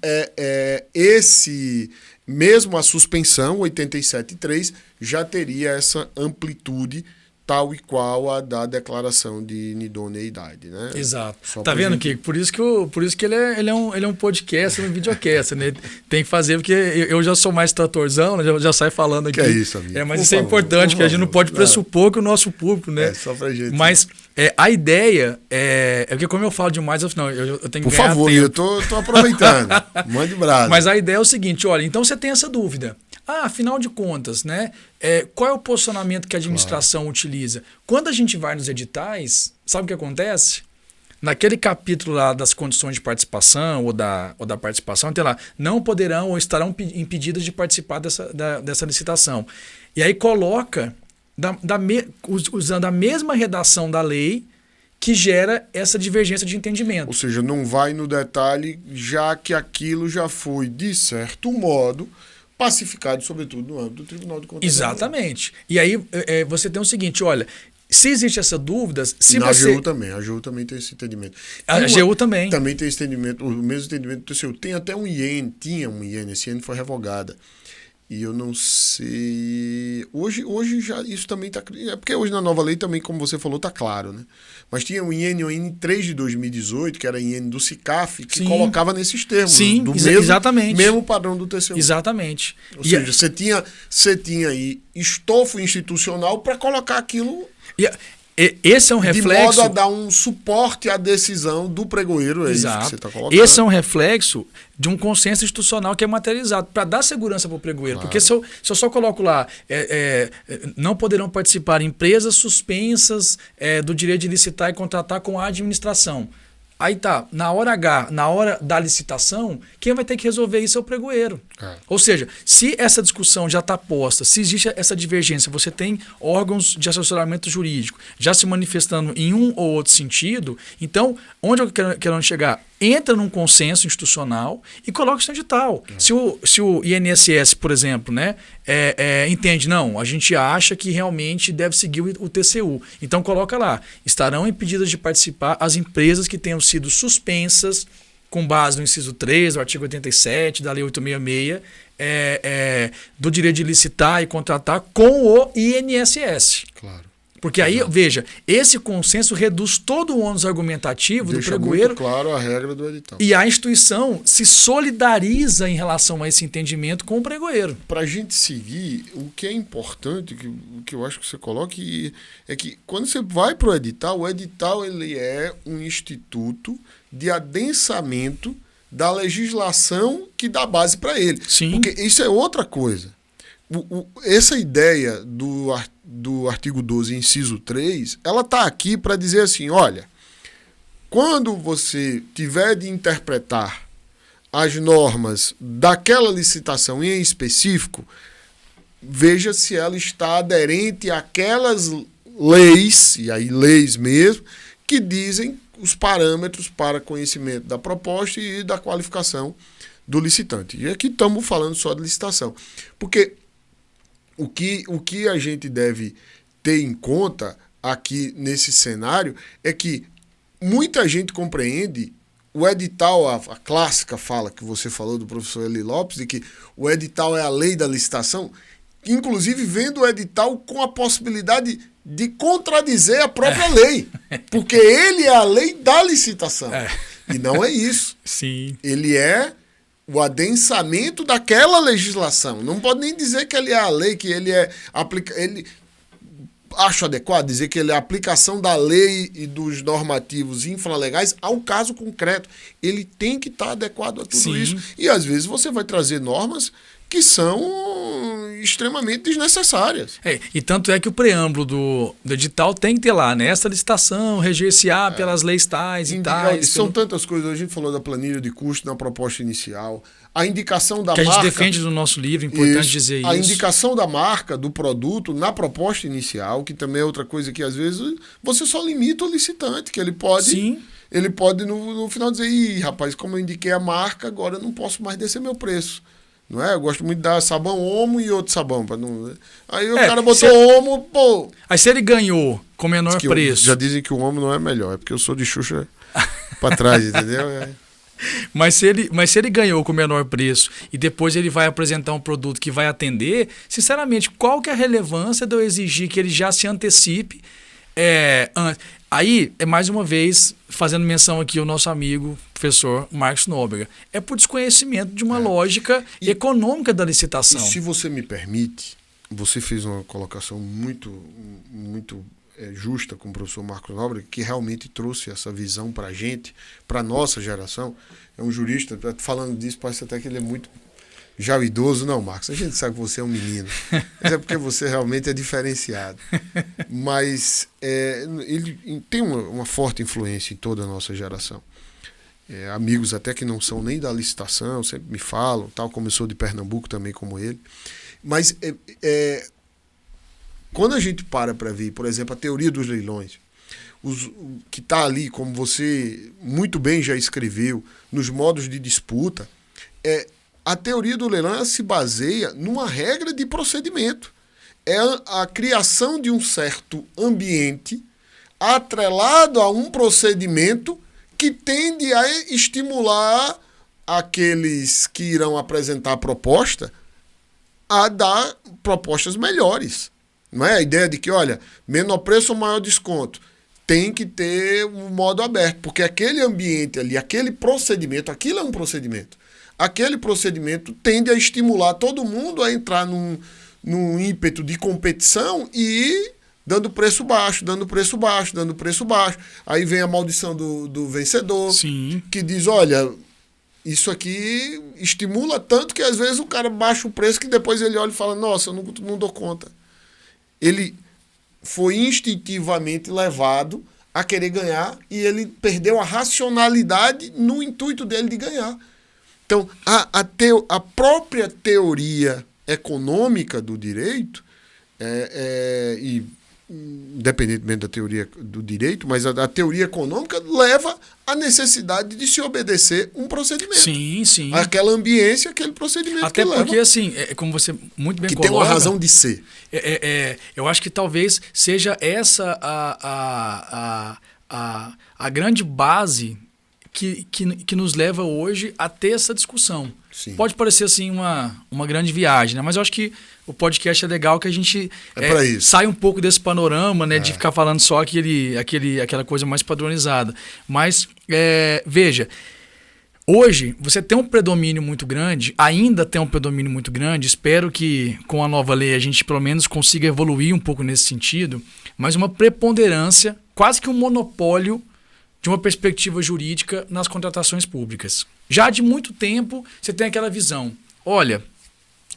mesmo a suspensão, 87.3, já teria essa amplitude tal e qual a da declaração de inidoneidade, né? Exato. Só tá vendo, Kiko? Por isso que ele é um podcast, um videocast, né? Tem que fazer, porque eu já sou mais tratorzão, né? Já saio falando aqui. Que é isso, amigo. Mas isso é importante, que a gente não pode pressupor que o nosso público, né? Só pra gente. Mas a ideia é porque, como eu falo demais, eu tenho que ganhar tempo. Por favor, eu tô aproveitando. Mande brasa. Mas a ideia é o seguinte, olha, então você tem essa dúvida. Afinal de contas, né? Qual é o posicionamento que a administração utiliza? Quando a gente vai nos editais, sabe o que acontece? Naquele capítulo lá das condições de participação ou da participação, tem lá, não poderão ou estarão impedidas de participar dessa licitação. E aí coloca, usando a mesma redação da lei, que gera essa divergência de entendimento. Ou seja, não vai no detalhe, já que aquilo já foi, de certo modo, pacificado, sobretudo, no âmbito do Tribunal de Contas. Exatamente. E aí você tem o seguinte, olha, se existe essa dúvida... A AGU também tem esse entendimento. A AGU também. Também tem esse entendimento, o mesmo entendimento do TCU. Tem até um IN, esse IN foi revogada. E eu não sei... Hoje já isso também está... É porque hoje na nova lei também, como você falou, está claro, né? Mas tinha o IN 3 de 2018, que era IN do CICAF, que colocava nesses termos. Sim, do exatamente. Mesmo padrão do TCU. Exatamente. Ou seja, você tinha aí estofo institucional para colocar aquilo... Esse é um reflexo... De modo a dar um suporte à decisão do pregoeiro. Exato. Isso que você está colocando. Esse é um reflexo de um consenso institucional que é materializado para dar segurança para o pregoeiro. Claro. Porque se eu só coloco lá, não poderão participar empresas suspensas do direito de licitar e contratar com a administração. Aí tá, na hora H, na hora da licitação, quem vai ter que resolver isso é o pregoeiro. Ou seja, se essa discussão já está posta, se existe essa divergência, você tem órgãos de assessoramento jurídico já se manifestando em um ou outro sentido, então, onde eu quero chegar? Entra num consenso institucional e coloca isso no edital. Se o INSS, por exemplo, né, entende, não, a gente acha que realmente deve seguir o TCU. Então coloca lá, estarão impedidas de participar as empresas que tenham sido suspensas com base no inciso 3 do artigo 87 da Lei 866, do direito de licitar e contratar com o INSS. Claro. Porque aí, veja, esse consenso reduz todo o ônus argumentativo do pregoeiro. Muito claro a regra do edital. E a instituição se solidariza em relação a esse entendimento com o pregoeiro. Para a gente seguir, o que é importante, o que eu acho que você coloca, é que quando você vai para o edital ele é um instituto de adensamento da legislação que dá base para ele. Sim. Porque isso é outra coisa. Essa ideia do artigo 12, inciso 3, ela está aqui para dizer assim, olha, quando você tiver de interpretar as normas daquela licitação em específico, veja se ela está aderente àquelas leis, e aí leis mesmo, que dizem os parâmetros para conhecimento da proposta e da qualificação do licitante. E aqui estamos falando só de licitação. Porque o que a gente deve ter em conta aqui nesse cenário é que muita gente compreende o edital, a clássica fala que você falou do professor Eli Lopes, de que o edital é a lei da licitação, inclusive vendo o edital com a possibilidade de contradizer a própria lei, porque ele é a lei da licitação. E não é isso. Sim. Ele é o adensamento daquela legislação. Não pode nem dizer que ele é a lei, que ele é acho adequado dizer que ele é a aplicação da lei e dos normativos infralegais ao caso concreto. Ele tem que estar adequado a tudo isso. E às vezes você vai trazer normas que são extremamente desnecessárias. E tanto é que o preâmbulo do edital tem que ter lá, né? Essa licitação, reger-se-á pelas leis tais e tais. São tantas coisas. A gente falou da planilha de custo na proposta inicial. A indicação da marca... Que a gente defende no nosso livro, importante dizer isso. A indicação da marca, do produto, na proposta inicial, que também é outra coisa que, às vezes, você só limita o licitante, que ele pode... Sim. Ele pode, no final, dizer, ih, rapaz, como eu indiquei a marca, agora eu não posso mais descer meu preço. Não é? Eu gosto muito de dar sabão Omo e outro sabão. Não... Aí o cara botou Omo, pô... Aí se ele ganhou com menor preço... Já dizem que o Omo não é melhor, é porque eu sou de Xuxa pra trás, entendeu? Mas se ele ganhou com menor preço e depois ele vai apresentar um produto que vai atender, sinceramente, qual que é a relevância de eu exigir que ele já se antecipe antes? Aí, mais uma vez, fazendo menção aqui ao nosso amigo, professor Marcos Nóbrega, é por desconhecimento de uma lógica econômica da licitação. E se você me permite, você fez uma colocação muito, muito justa com o professor Marcos Nóbrega, que realmente trouxe essa visão para a gente, para a nossa geração. É um jurista, falando disso, parece até que ele é muito já idoso. Não, Marcos, a gente sabe que você é um menino, mas é porque você realmente é diferenciado. Mas ele tem uma forte influência em toda a nossa geração. Amigos até que não são nem da licitação, sempre me falam, tal, como eu sou de Pernambuco também, como ele. Mas quando a gente para ver, por exemplo, a teoria dos leilões, que está ali, como você muito bem já escreveu, nos modos de disputa, a teoria do leilão se baseia numa regra de procedimento. É a criação de um certo ambiente atrelado a um procedimento que tende a estimular aqueles que irão apresentar a proposta a dar propostas melhores. Não é a ideia de que, olha, menor preço ou maior desconto. Tem que ter um modo aberto, porque aquele ambiente ali, aquele procedimento, aquilo é um procedimento. Aquele procedimento tende a estimular todo mundo a entrar num ímpeto de competição e dando preço baixo, dando preço baixo, dando preço baixo. Aí vem a maldição do vencedor, Sim. Que diz, olha, isso aqui estimula tanto que às vezes o cara baixa o preço que depois ele olha e fala, nossa, eu não dou conta. Ele foi instintivamente levado a querer ganhar e ele perdeu a racionalidade no intuito dele de ganhar. Então, a própria teoria econômica do direito, e independentemente da teoria do direito, mas a teoria econômica leva à necessidade de se obedecer um procedimento. Sim, sim. Aquela ambiência, aquele procedimento. Até que porque, leva, assim, como você muito bem que coloca... tem uma razão de ser. Eu acho que talvez seja essa a grande base que nos leva hoje a ter essa discussão. Sim. Pode parecer assim uma grande viagem, né? Mas eu acho que o podcast é legal que a gente sai um pouco desse panorama, né? De ficar falando só aquela coisa mais padronizada. Mas, veja, hoje você tem um predomínio muito grande, ainda tem um predomínio muito grande, espero que com a nova lei a gente pelo menos consiga evoluir um pouco nesse sentido, mas uma preponderância, quase que um monopólio de uma perspectiva jurídica nas contratações públicas. Já de muito tempo, você tem aquela visão. Olha,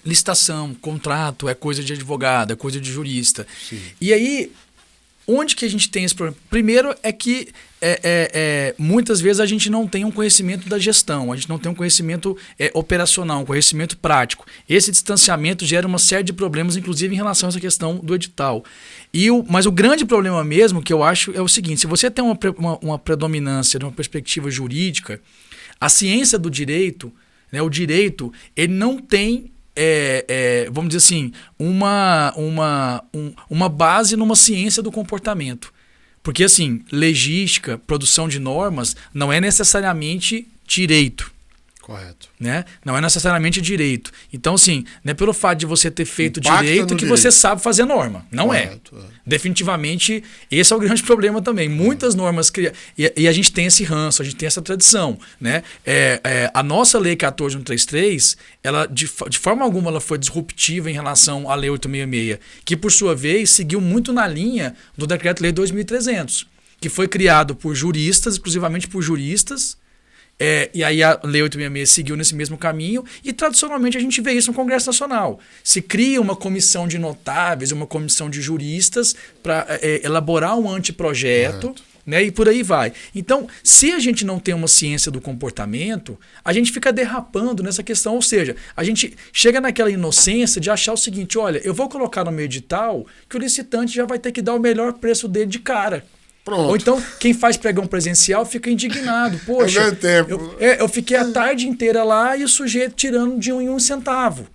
licitação, contrato, é coisa de advogado, é coisa de jurista. Sim. E aí, onde que a gente tem esse problema? Primeiro é que muitas vezes a gente não tem um conhecimento da gestão, a gente não tem um conhecimento operacional, um conhecimento prático. Esse distanciamento gera uma série de problemas, inclusive em relação a essa questão do edital. Mas o grande problema mesmo que eu acho é o seguinte, se você tem uma predominância de uma perspectiva jurídica, a ciência do direito, né, o direito, ele não tem, vamos dizer assim, uma base numa ciência do comportamento. Porque, assim, legística, produção de normas, não é necessariamente direito. Correto. Né? Não é necessariamente direito. Então, assim, não é pelo fato de você ter feito Impacta direito que você sabe fazer norma. Não Correto, é. Definitivamente, esse é o grande problema também. Muitas normas criadas. E a gente tem esse ranço, a gente tem essa tradição. Né? A nossa Lei 14.133, ela, de forma alguma, ela foi disruptiva em relação à Lei 866, que, por sua vez, seguiu muito na linha do Decreto-Lei 2.300, que foi criado por juristas, exclusivamente por juristas, E aí a Lei 866 seguiu nesse mesmo caminho e tradicionalmente a gente vê isso no Congresso Nacional. Se cria uma comissão de notáveis, uma comissão de juristas para elaborar um anteprojeto, né, e por aí vai. Então, se a gente não tem uma ciência do comportamento, a gente fica derrapando nessa questão. Ou seja, a gente chega naquela inocência de achar o seguinte, olha, eu vou colocar no meu edital que o licitante já vai ter que dar o melhor preço dele de cara. Pronto. Ou então, quem faz pregão presencial fica indignado. Poxa, eu fiquei a tarde inteira lá e o sujeito tirando de 1 em 1 centavo.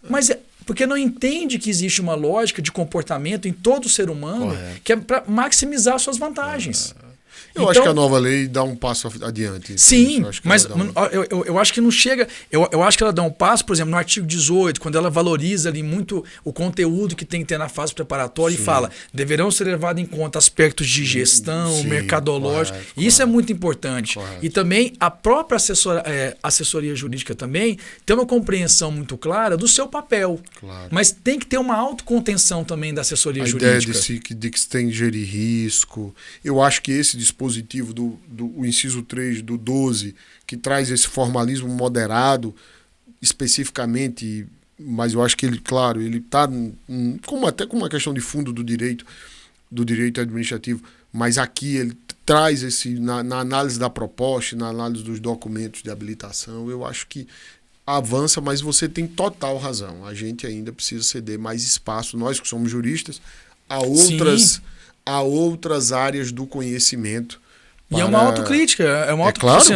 Mas porque não entende que existe uma lógica de comportamento em todo ser humano que é para maximizar suas vantagens. Eu acho que a nova lei dá um passo adiante. Sim, mas eu acho que não chega... Eu acho que ela dá um passo, por exemplo, no artigo 18, quando ela valoriza ali muito o conteúdo que tem que ter na fase preparatória e fala, deverão ser levados em conta aspectos de gestão, mercadológico. Isso é muito importante. E também a própria assessoria jurídica também tem uma compreensão muito clara do seu papel. Mas tem que ter uma autocontenção também da assessoria jurídica. A ideia de que se tem que gerir risco. Eu acho que esse dispositivo do inciso 3 do 12, que traz esse formalismo moderado especificamente, mas eu acho que ele, claro, ele está até como uma questão de fundo do direito administrativo, mas aqui ele traz na análise da proposta, na análise dos documentos de habilitação, eu acho que avança, mas você tem total razão. A gente ainda precisa ceder mais espaço, nós que somos juristas, a outras áreas do conhecimento. E é uma autocrítica, claro, assim,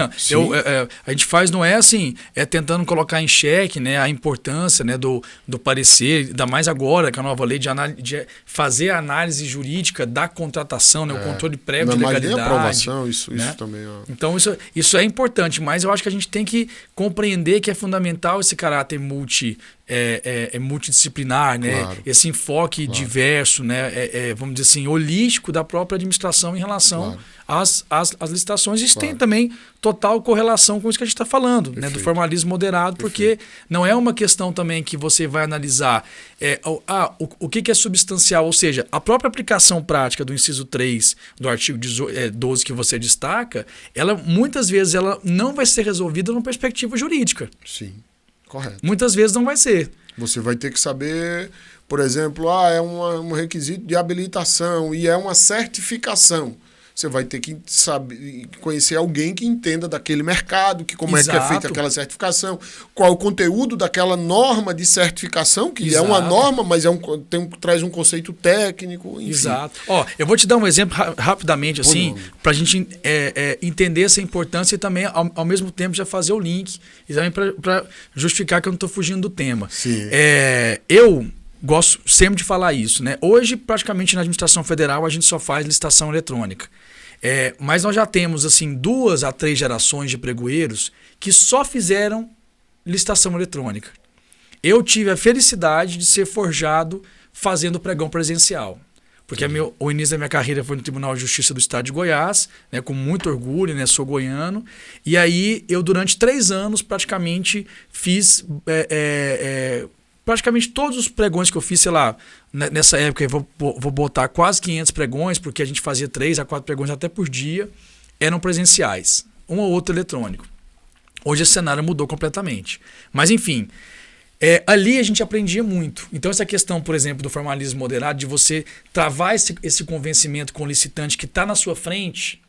a gente faz, não é assim, tentando colocar em xeque, né, a importância, né, do parecer, ainda mais agora com a nova lei de fazer a análise jurídica da contratação, né, o controle prévio de legalidade. Mas nem a aprovação, isso também. Então isso é importante, mas eu acho que a gente tem que compreender que é fundamental esse caráter multidisciplinar, né? Claro. Esse enfoque diverso, né? Vamos dizer assim, holístico da própria administração em relação às licitações. Isso tem também total correlação com isso que a gente está falando, né? Do formalismo moderado, porque não é uma questão também que você vai analisar o que é substancial, ou seja, a própria aplicação prática do inciso 3 do artigo 12 que você destaca, muitas vezes ela não vai ser resolvida numa perspectiva jurídica. Sim. Correto. Muitas vezes não vai ser. Você vai ter que saber, por exemplo, é um requisito de habilitação e é uma certificação. Você vai ter que conhecer alguém que entenda daquele mercado, como é que é feita aquela certificação, qual o conteúdo daquela norma de certificação, que é uma norma, mas traz um conceito técnico, enfim. Exato. Eu vou te dar um exemplo rapidamente, assim, para a gente entender essa importância e também, ao mesmo tempo, já fazer o link, e também para justificar que eu não estou fugindo do tema. Sim. Eu gosto sempre de falar isso, né? Hoje, praticamente na administração federal, a gente só faz licitação eletrônica. Mas nós já temos assim 2 a 3 gerações de pregoeiros que só fizeram licitação eletrônica. Eu tive a felicidade de ser forjado fazendo pregão presencial. Porque o início da minha carreira foi no Tribunal de Justiça do Estado de Goiás, né, com muito orgulho, né, sou goiano. E aí eu durante 3 anos praticamente fiz... praticamente todos os pregões que eu fiz, sei lá, nessa época eu vou botar quase 500 pregões, porque a gente fazia 3 a 4 pregões até por dia, eram presenciais, um ou outro eletrônico. Hoje esse cenário mudou completamente. Mas enfim, ali a gente aprendia muito. Então essa questão, por exemplo, do formalismo moderado, de você travar esse convencimento com o licitante que está na sua frente,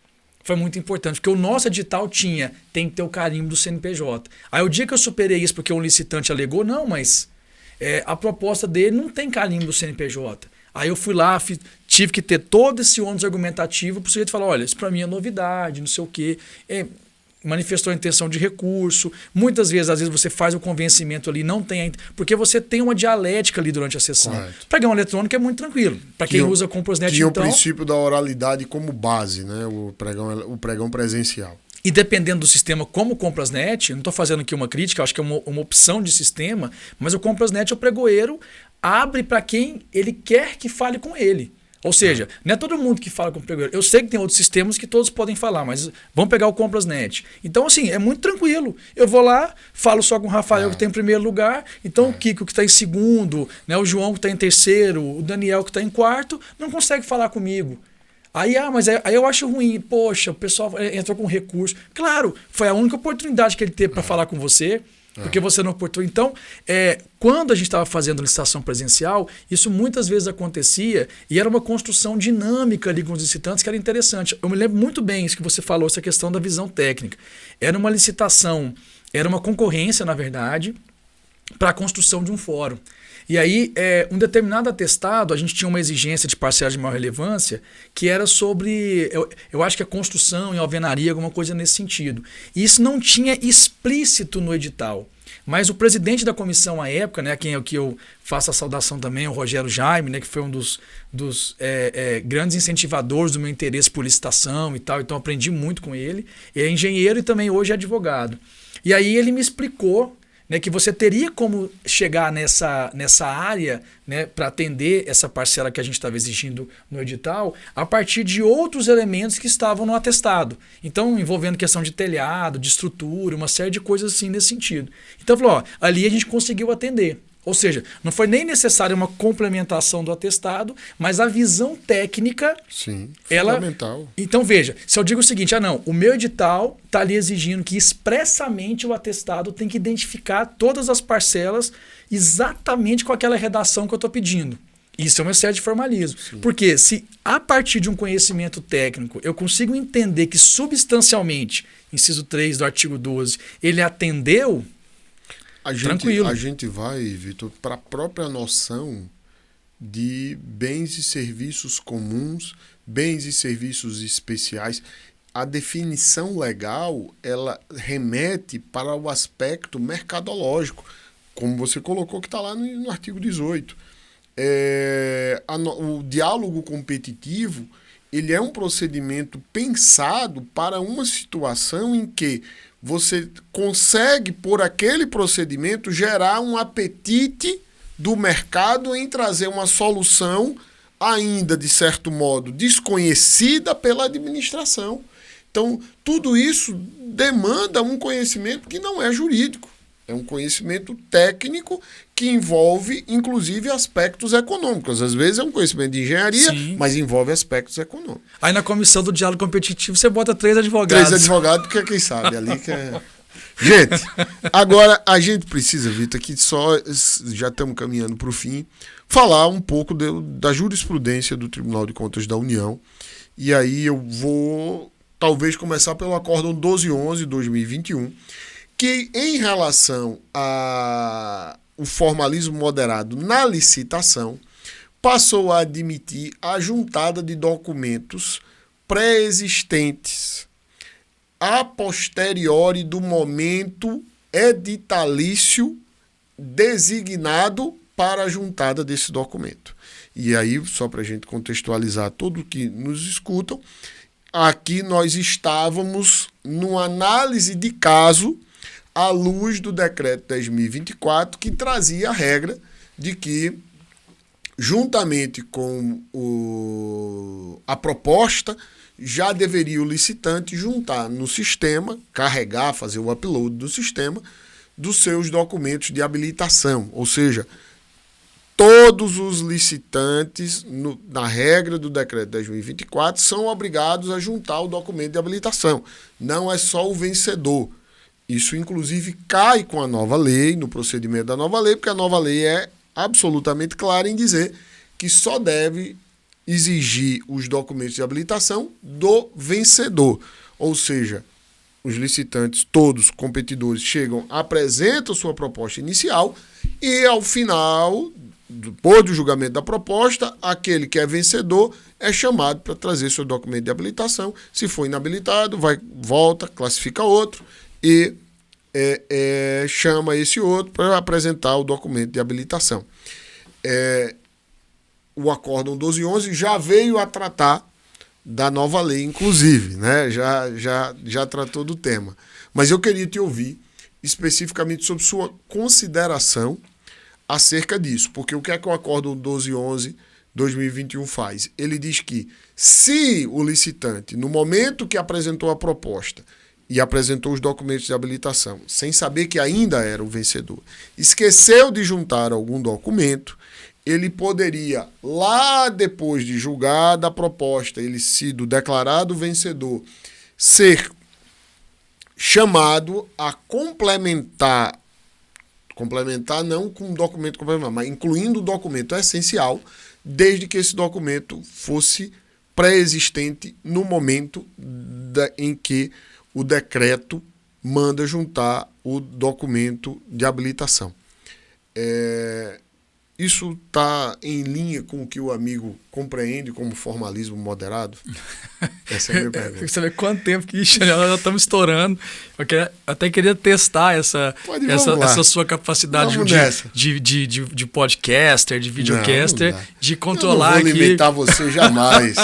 foi muito importante, porque o nosso edital tem que ter o carimbo do CNPJ. Aí o dia que eu superei isso porque um licitante alegou, não, mas... a proposta dele não tem carimbo do CNPJ. Aí eu fui lá, tive que ter todo esse ônus argumentativo para o sujeito falar, olha, isso para mim é novidade, não sei o quê. Manifestou a intenção de recurso. Muitas vezes, às vezes, você faz o convencimento ali, não tem... Porque você tem uma dialética ali durante a sessão. Pregão eletrônico é muito tranquilo. Para quem usa Comprosnet, então... Tinha o princípio da oralidade como base, né? O pregão presencial. E dependendo do sistema como o Comprasnet, não estou fazendo aqui uma crítica, acho que é uma opção de sistema, mas o Comprasnet, o pregoeiro, abre para quem ele quer que fale com ele. Ou seja, não é todo mundo que fala com o pregoeiro. Eu sei que tem outros sistemas que todos podem falar, mas vamos pegar o Comprasnet. Então, assim, é muito tranquilo. Eu vou lá, falo só com o Rafael que está em primeiro lugar, então o Kiko que está em segundo, né, o João que está em terceiro, o Daniel que está em quarto, não consegue falar comigo. Aí eu acho ruim. Poxa, o pessoal entrou com recurso. Claro, foi a única oportunidade que ele teve para falar com você, porque você não aportou. Então, quando a gente estava fazendo licitação presencial, isso muitas vezes acontecia e era uma construção dinâmica ali com os licitantes que era interessante. Eu me lembro muito bem isso que você falou, essa questão da visão técnica. Era uma licitação, era uma concorrência, na verdade, para a construção de um fórum. E aí, um determinado atestado, a gente tinha uma exigência de parcela de maior relevância, que era sobre, eu acho que a construção em alvenaria, alguma coisa nesse sentido. E isso não tinha explícito no edital. Mas o presidente da comissão à época, né, a quem eu faço a saudação também, o Rogério Jaime, né, que foi um dos grandes incentivadores do meu interesse por licitação e tal, então aprendi muito com ele. Ele é engenheiro e também hoje é advogado. E aí ele me explicou, né, que você teria como chegar nessa área, né, para atender essa parcela que a gente estava exigindo no edital a partir de outros elementos que estavam no atestado. Então, envolvendo questão de telhado, de estrutura, uma série de coisas assim nesse sentido. Então, falou, ali a gente conseguiu atender. Ou seja, não foi nem necessária uma complementação do atestado, mas a visão técnica... Sim, fundamental. Então, veja, se eu digo o seguinte, o meu edital está ali exigindo que expressamente o atestado tem que identificar todas as parcelas exatamente com aquela redação que eu estou pedindo. Isso é um excesso de formalismo. Sim. Porque se a partir de um conhecimento técnico eu consigo entender que substancialmente, inciso 3 do artigo 12, ele atendeu... Tranquilo. A gente vai, Vitor, para a própria noção de bens e serviços comuns, bens e serviços especiais. A definição legal, ela remete para o aspecto mercadológico, como você colocou que está lá no artigo 18. O diálogo competitivo, ele é um procedimento pensado para uma situação em que você consegue, por aquele procedimento, gerar um apetite do mercado em trazer uma solução ainda, de certo modo, desconhecida pela administração. Então, tudo isso demanda um conhecimento que não é jurídico. É um conhecimento técnico que envolve, inclusive, aspectos econômicos. Às vezes é um conhecimento de engenharia, sim, mas envolve aspectos econômicos. Aí na comissão do diálogo competitivo você bota 3 advogados. 3 advogados, porque quem sabe ali que é... Gente, agora a gente precisa, Vitor, que já estamos caminhando para o fim, falar um pouco da jurisprudência do Tribunal de Contas da União. E aí eu vou, talvez, começar pelo Acórdão 1211/2021, que em relação ao formalismo moderado na licitação, passou a admitir a juntada de documentos pré-existentes a posteriori do momento editalício designado para a juntada desse documento. E aí, só para a gente contextualizar todo que nos escutam, aqui nós estávamos numa análise de caso à luz do decreto 10.024, que trazia a regra de que, juntamente com a proposta, já deveria o licitante juntar no sistema, carregar, fazer o upload do sistema, dos seus documentos de habilitação. Ou seja, todos os licitantes, na regra do decreto 10.024, são obrigados a juntar o documento de habilitação. Não é só o vencedor. Isso, inclusive, cai com a nova lei, no procedimento da nova lei, porque a nova lei é absolutamente clara em dizer que só deve exigir os documentos de habilitação do vencedor. Ou seja, os licitantes, todos competidores, chegam, apresentam sua proposta inicial e, ao final, depois do julgamento da proposta, aquele que é vencedor é chamado para trazer seu documento de habilitação. Se for inabilitado, volta, classifica outro e chama esse outro para apresentar o documento de habilitação. O Acórdão 1211 já veio a tratar da nova lei, inclusive, né? já tratou do tema. Mas eu queria te ouvir especificamente sobre sua consideração acerca disso, porque o que é que o Acórdão 1211/2021 faz? Ele diz que, se o licitante, no momento que apresentou a proposta e apresentou os documentos de habilitação, sem saber que ainda era o vencedor, esqueceu de juntar algum documento, ele poderia, lá depois de julgada a proposta, ele sido declarado vencedor, ser chamado a complementar não com um documento complementar, mas incluindo o documento essencial, desde que esse documento fosse pré-existente no momento em que o decreto manda juntar o documento de habilitação. Isso está em linha com o que o amigo compreende como formalismo moderado? Essa é a minha pergunta. Você vê quanto tempo que já estamos estourando. Eu até queria testar essa sua capacidade de podcaster, de videocaster, de controlar aqui. Eu não vou limitar você jamais.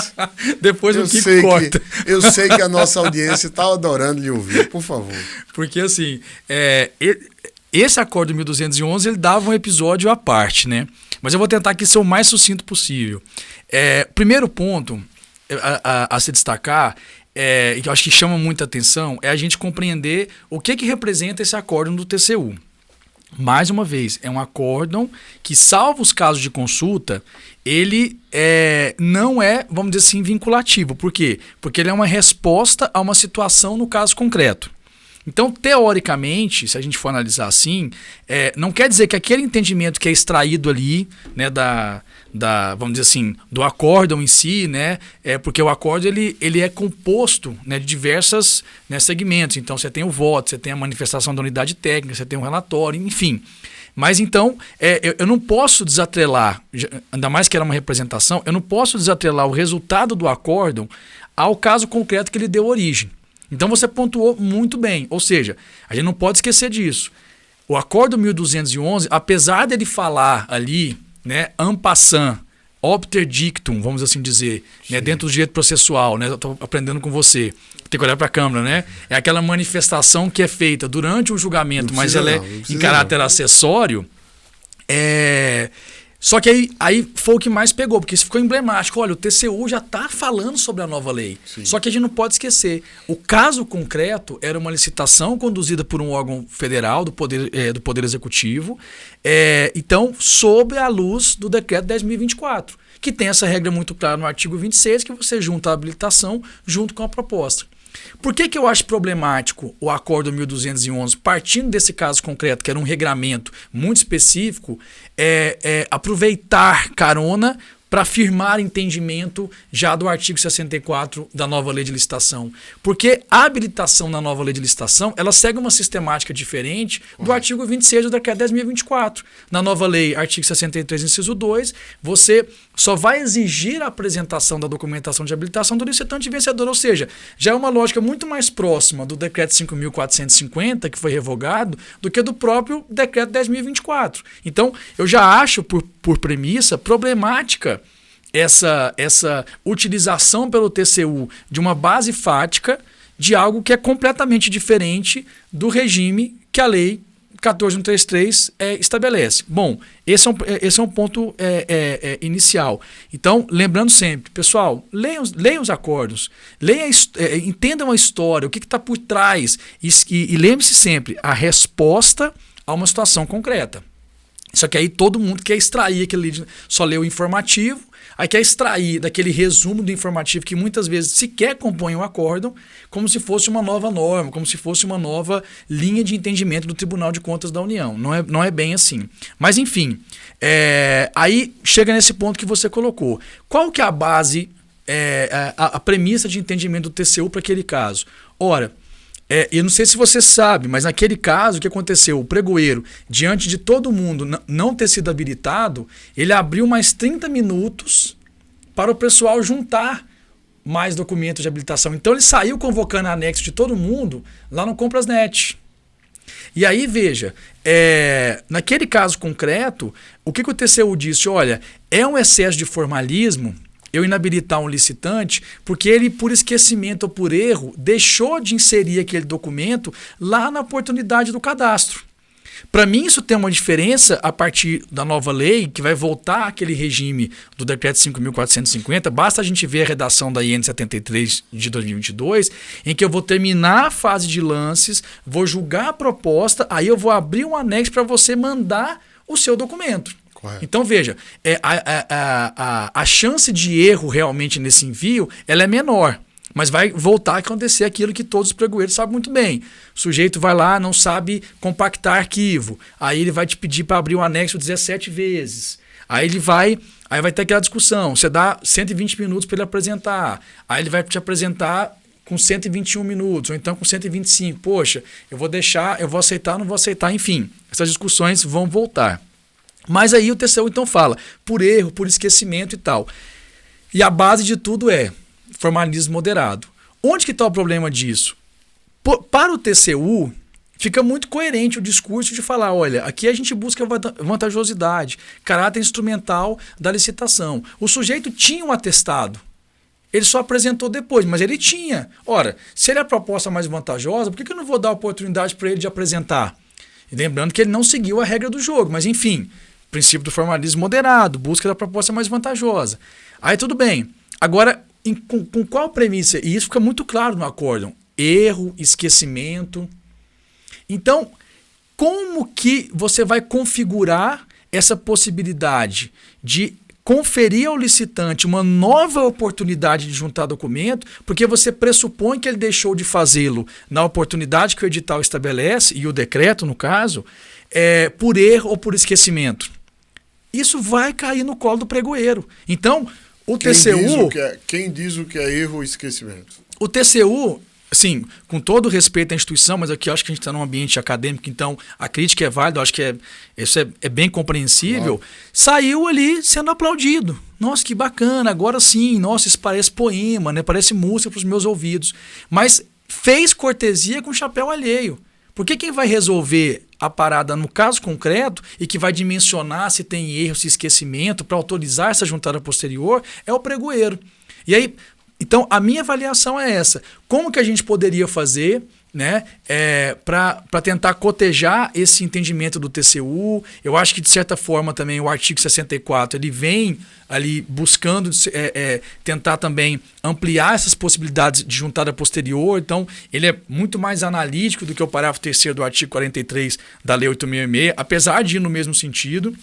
Depois o que corta. Eu sei que a nossa audiência está adorando lhe ouvir, por favor. Porque assim, esse acordo 1211, ele dava um episódio à parte, né? Mas eu vou tentar aqui ser o mais sucinto possível. Primeiro ponto a se destacar, e que eu acho que chama muita atenção, é a gente compreender o que representa esse acórdão do TCU. Mais uma vez, é um acórdão que, salvo os casos de consulta, ele não é, vamos dizer assim, vinculativo. Por quê? Porque ele é uma resposta a uma situação no caso concreto. Então, teoricamente, se a gente for analisar assim, não quer dizer que aquele entendimento que é extraído ali, né, vamos dizer assim, do acórdão em si, né, porque o acórdão ele é composto, né, de diversos, né, segmentos. Então, você tem o voto, você tem a manifestação da unidade técnica, você tem um relatório, enfim. Mas então, eu não posso desatrelar, ainda mais que era uma representação, eu não posso desatrelar o resultado do acórdão ao caso concreto que ele deu origem. Então você pontuou muito bem, ou seja, a gente não pode esquecer disso. O Acordo 1211, apesar dele falar ali, né, en passant, obter dictum, vamos assim dizer, né, dentro do direito processual, né, eu estou aprendendo com você, tem que olhar para a câmera, né? É aquela manifestação que é feita durante o julgamento, mas ela em caráter acessório. Só que aí foi o que mais pegou, porque isso ficou emblemático. Olha, o TCU já está falando sobre a nova lei. Sim. Só que a gente não pode esquecer. O caso concreto era uma licitação conduzida por um órgão federal do Poder Executivo, então, sob a luz do Decreto 10.024, que tem essa regra muito clara no artigo 26, que você junta a habilitação junto com a proposta. Por que eu acho problemático o Acordo 1211, partindo desse caso concreto, que era um regramento muito específico, aproveitar carona para firmar entendimento já do artigo 64 da nova lei de licitação. Porque a habilitação na nova lei de licitação, ela segue uma sistemática diferente do artigo 26 do decreto 10.024. Na nova lei, artigo 63, inciso 2, você só vai exigir a apresentação da documentação de habilitação do licitante vencedor, ou seja, já é uma lógica muito mais próxima do decreto 5.450, que foi revogado, do que do próprio decreto 10.024. Então, eu já acho, por premissa, problemática essa utilização pelo TCU de uma base fática de algo que é completamente diferente do regime que a lei 14.133 estabelece. Bom, esse é um ponto inicial. Então, lembrando sempre, pessoal, leiam os acordos, entendam a história, o que está por trás, e lembre-se sempre, a resposta a uma situação concreta. Só que aí todo mundo quer extrair aquele, só lê o informativo, aí quer extrair daquele resumo do informativo que muitas vezes sequer compõe o acórdão, como se fosse uma nova norma, como se fosse uma nova linha de entendimento do Tribunal de Contas da União. Não é bem assim. Mas enfim, aí chega nesse ponto que você colocou. Qual que é a base, a premissa de entendimento do TCU para aquele caso? Ora, eu não sei se você sabe, mas naquele caso, o que aconteceu? O pregoeiro, diante de todo mundo não ter sido habilitado, ele abriu mais 30 minutos para o pessoal juntar mais documentos de habilitação. Então ele saiu convocando anexo de todo mundo lá no Comprasnet. E aí, veja, naquele caso concreto, o que o TCU disse? Olha, é um excesso de formalismo eu inabilitar um licitante, porque ele, por esquecimento ou por erro, deixou de inserir aquele documento lá na oportunidade do cadastro. Para mim, isso tem uma diferença a partir da nova lei, que vai voltar àquele regime do decreto 5.450. Basta a gente ver a redação da IN 73 de 2022, em que eu vou terminar a fase de lances, vou julgar a proposta, aí eu vou abrir um anexo para você mandar o seu documento. Correto. Então, veja, a chance de erro realmente nesse envio ela é menor. Mas vai voltar a acontecer aquilo que todos os pregoeiros sabem muito bem. O sujeito vai lá, não sabe compactar arquivo. Aí ele vai te pedir para abrir o anexo 17 vezes. Aí vai ter aquela discussão. Você dá 120 minutos para ele apresentar. Aí ele vai te apresentar com 121 minutos, ou então com 125. Poxa, eu vou aceitar, não vou aceitar. Enfim, essas discussões vão voltar. Mas aí o TCU então fala por erro, por esquecimento e tal. E a base de tudo é formalismo moderado. Onde que está o problema disso? Para o TCU, fica muito coerente o discurso de falar, olha, aqui a gente busca vantajosidade, caráter instrumental da licitação. O sujeito tinha um atestado, ele só apresentou depois, mas ele tinha. Ora, se ele é a proposta mais vantajosa, por que eu não vou dar oportunidade para ele de apresentar? E lembrando que ele não seguiu a regra do jogo, mas enfim, princípio do formalismo moderado, busca da proposta mais vantajosa. Aí tudo bem. Agora, com qual premissa? E isso fica muito claro no acórdão. Erro, esquecimento. Então, como que você vai configurar essa possibilidade de conferir ao licitante uma nova oportunidade de juntar documento, porque você pressupõe que ele deixou de fazê-lo na oportunidade que o edital estabelece, e o decreto, no caso, por erro ou por esquecimento? Isso vai cair no colo do pregoeiro. Então, quem diz o que é erro ou esquecimento? O TCU, assim, com todo respeito à instituição, mas aqui eu acho que a gente está num ambiente acadêmico, então a crítica é válida, eu acho que isso é bem compreensível. Saiu ali sendo aplaudido. Nossa, que bacana, agora sim, nossa, isso parece poema, né? Parece música para os meus ouvidos. Mas fez cortesia com chapéu alheio. Porque quem vai resolver a parada no caso concreto e que vai dimensionar se tem erro, se esquecimento, para autorizar essa juntada posterior, é o pregoeiro. E aí, então, a minha avaliação é essa. Como que a gente poderia fazer, né, para tentar cotejar esse entendimento do TCU? Eu acho que, de certa forma, também o artigo 64 ele vem ali buscando tentar também ampliar essas possibilidades de juntada posterior. Então, ele é muito mais analítico do que o parágrafo 3º do artigo 43 da Lei 8.666, apesar de ir no mesmo sentido.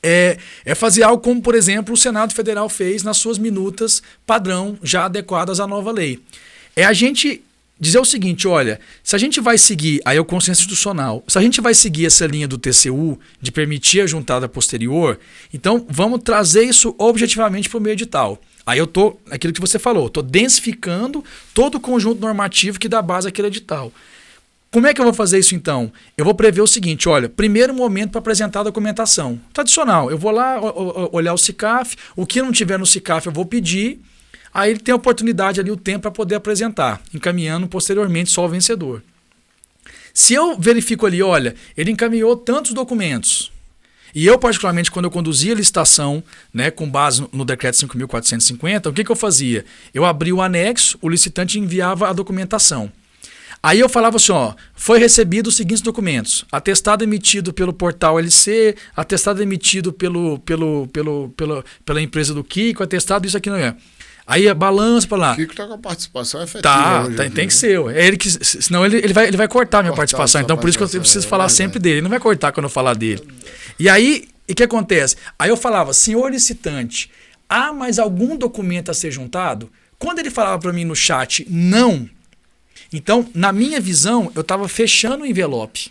É fazer algo como, por exemplo, o Senado Federal fez nas suas minutas padrão, já adequadas à nova lei. É a gente dizer o seguinte, olha, se a gente vai seguir, aí é o consenso institucional, se a gente vai seguir essa linha do TCU de permitir a juntada posterior, então vamos trazer isso objetivamente para o meio edital. Aí eu estou, aquilo que você falou, estou densificando todo o conjunto normativo que dá base àquele edital. Como é que eu vou fazer isso então? Eu vou prever o seguinte, olha, primeiro momento para apresentar a documentação. Tradicional, eu vou lá olhar o SICAF, o que não tiver no SICAF eu vou pedir, aí ele tem a oportunidade ali, o tempo para poder apresentar, encaminhando posteriormente só o vencedor. Se eu verifico ali, olha, ele encaminhou tantos documentos, e eu particularmente quando eu conduzia a licitação, né, com base no decreto 5.450, o que eu fazia? Eu abria o anexo, o licitante enviava a documentação. Aí eu falava assim, ó, foi recebido os seguintes documentos: atestado emitido pelo portal LC, atestado emitido pela empresa do Kiko, atestado isso aqui não é. Aí a balança para lá. O Kiko está com a participação efetiva. Tem que ser. É ele que, senão ele vai cortar a minha participação. Então por isso que eu preciso falar sempre dele. Ele não vai cortar quando eu falar dele. E aí, o que acontece? Aí eu falava, senhor licitante, há mais algum documento a ser juntado? Quando ele falava para mim no chat, não. Então, na minha visão, eu estava fechando o envelope.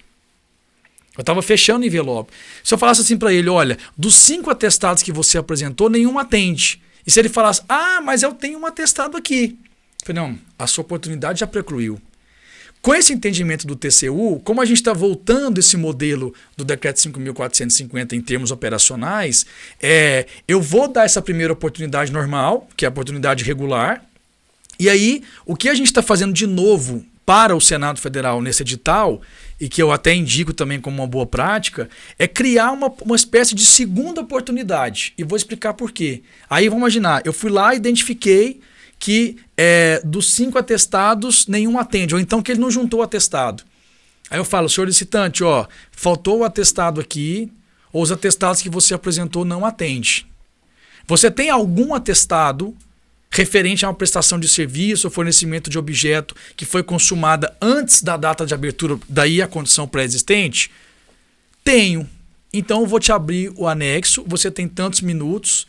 Se eu falasse assim para ele, olha, dos 5 atestados que você apresentou, nenhum atende. E se ele falasse, mas eu tenho um atestado aqui. Eu falei, não, a sua oportunidade já precluiu. Com esse entendimento do TCU, como a gente está voltando esse modelo do decreto 5.450 em termos operacionais, eu vou dar essa primeira oportunidade normal, que é a oportunidade regular. E aí, o que a gente está fazendo de novo para o Senado Federal nesse edital, e que eu até indico também como uma boa prática, é criar uma espécie de segunda oportunidade. E vou explicar por quê. Aí vamos imaginar, eu fui lá e identifiquei que dos 5 atestados, nenhum atende, ou então que ele não juntou o atestado. Aí eu falo, senhor licitante, ó, faltou o atestado aqui, ou os atestados que você apresentou não atende. Você tem algum atestado referente a uma prestação de serviço ou fornecimento de objeto que foi consumada antes da data de abertura, daí a condição pré-existente? Tenho. então eu vou te abrir o anexo, você tem tantos minutos,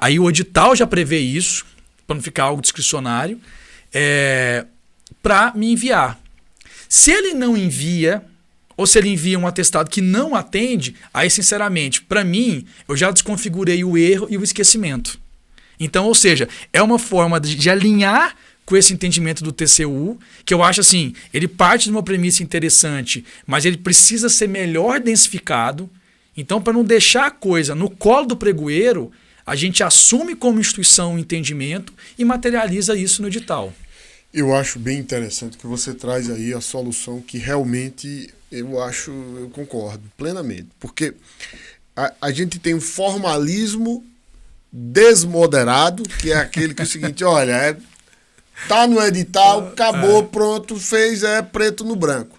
aí o edital já prevê isso, para não ficar algo discricionário, para me enviar. Se ele não envia, ou se ele envia um atestado que não atende, aí, sinceramente, para mim, eu já desconfigurei o erro e o esquecimento. Então, ou seja, é uma forma de alinhar com esse entendimento do TCU, que eu acho assim, ele parte de uma premissa interessante, mas ele precisa ser melhor densificado. Então, para não deixar a coisa no colo do pregoeiro, a gente assume como instituição o entendimento e materializa isso no edital. Eu acho bem interessante que você traz aí a solução que realmente eu concordo plenamente. Porque a gente tem um formalismo desmoderado, que é aquele que é o seguinte, olha, tá no edital, acabou, pronto, fez, preto no branco.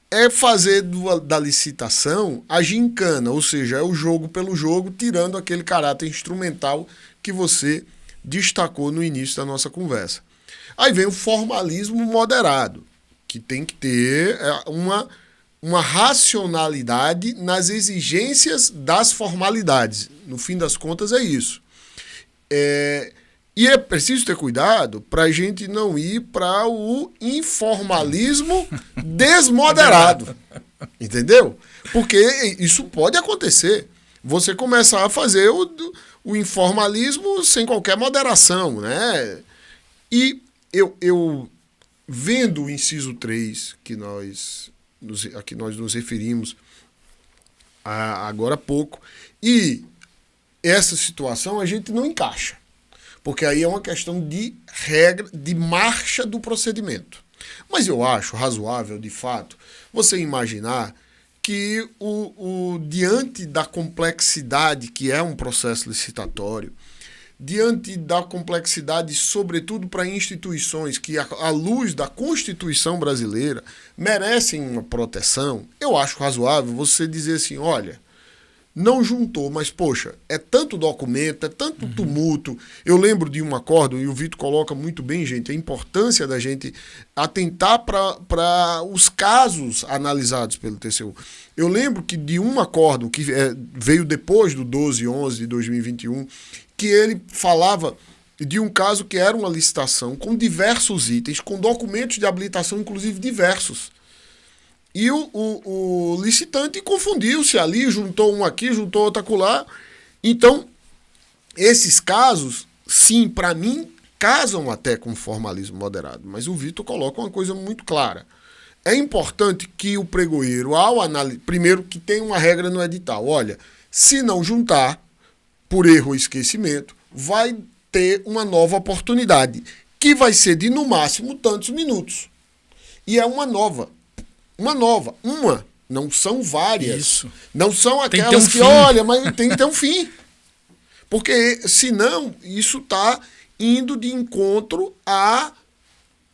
É fazer da licitação a gincana, ou seja, é o jogo pelo jogo, tirando aquele caráter instrumental que você destacou no início da nossa conversa. Aí vem o formalismo moderado, que tem que ter uma racionalidade nas exigências das formalidades. No fim das contas, é isso. E é preciso ter cuidado para a gente não ir para o informalismo desmoderado. Entendeu? Porque isso pode acontecer. Você começar a fazer o informalismo sem qualquer moderação, né? E eu vendo o inciso 3, a que nós nos referimos agora há pouco, e essa situação a gente não encaixa. Porque aí é uma questão de regra, de marcha do procedimento. Mas eu acho razoável, de fato, você imaginar que diante da complexidade que é um processo licitatório, diante da complexidade, sobretudo para instituições que, à luz da Constituição brasileira, merecem uma proteção, eu acho razoável você dizer assim, olha, não juntou, mas, poxa, é tanto documento, é tanto tumulto. Eu lembro de um acordo, e o Vitor coloca muito bem, gente, a importância da gente atentar para os casos analisados pelo TCU. Eu lembro que de um acordo que veio depois do 12/11 de 2021, que ele falava de um caso que era uma licitação com diversos itens, com documentos de habilitação, inclusive diversos. E o licitante confundiu-se ali, juntou um aqui, juntou outro acolá. Então, esses casos, sim, para mim, casam até com formalismo moderado. Mas o Vitor coloca uma coisa muito clara. É importante que o pregoeiro, ao analisar, primeiro que tem uma regra no edital, olha, se não juntar, por erro ou esquecimento, vai ter uma nova oportunidade, que vai ser de, no máximo, tantos minutos. E é uma nova, não são várias. Isso. Não são aquelas que, olha, mas tem que ter um fim. Porque, senão, isso está indo de encontro à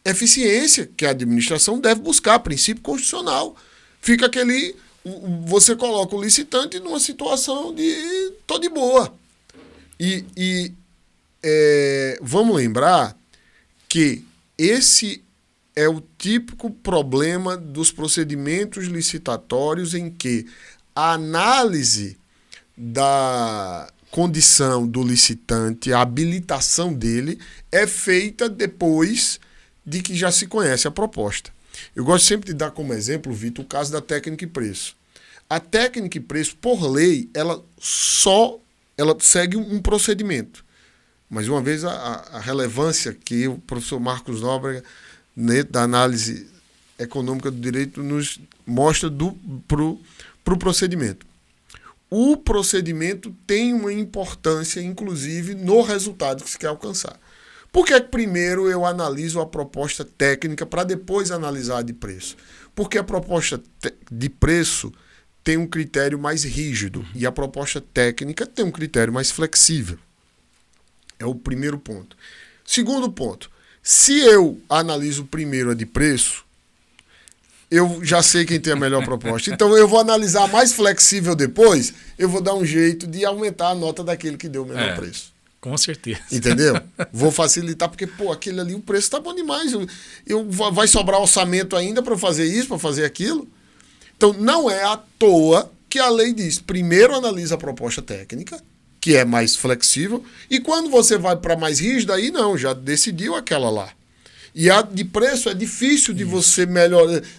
eficiência que a administração deve buscar, princípio constitucional. Fica você coloca o licitante numa situação de tô de boa. Vamos lembrar que esse é o típico problema dos procedimentos licitatórios em que a análise da condição do licitante, a habilitação dele, é feita depois de que já se conhece a proposta. Eu gosto sempre de dar como exemplo, Vitor, o caso da técnica e preço. A técnica e preço, por lei, ela segue um procedimento. Mas uma vez a relevância que o professor Marcos Nóbrega, da análise econômica do direito, nos mostra para o procedimento. O procedimento tem uma importância, inclusive, no resultado que se quer alcançar. Por que primeiro eu analiso a proposta técnica para depois analisar a de preço? Porque a proposta de preço tem um critério mais rígido e a proposta técnica tem um critério mais flexível. É o primeiro ponto. Segundo ponto, se eu analiso primeiro a de preço, eu já sei quem tem a melhor proposta. Então eu vou analisar a mais flexível depois, eu vou dar um jeito de aumentar a nota daquele que deu o menor preço. Com certeza. Entendeu? Vou facilitar, porque, aquele ali, o preço tá bom demais. Vai sobrar orçamento ainda para fazer isso, para fazer aquilo. Então, não é à toa que a lei diz, primeiro analisa a proposta técnica, que é mais flexível, e quando você vai para mais rígida, aí não, já decidiu aquela lá. E a de preço é difícil de você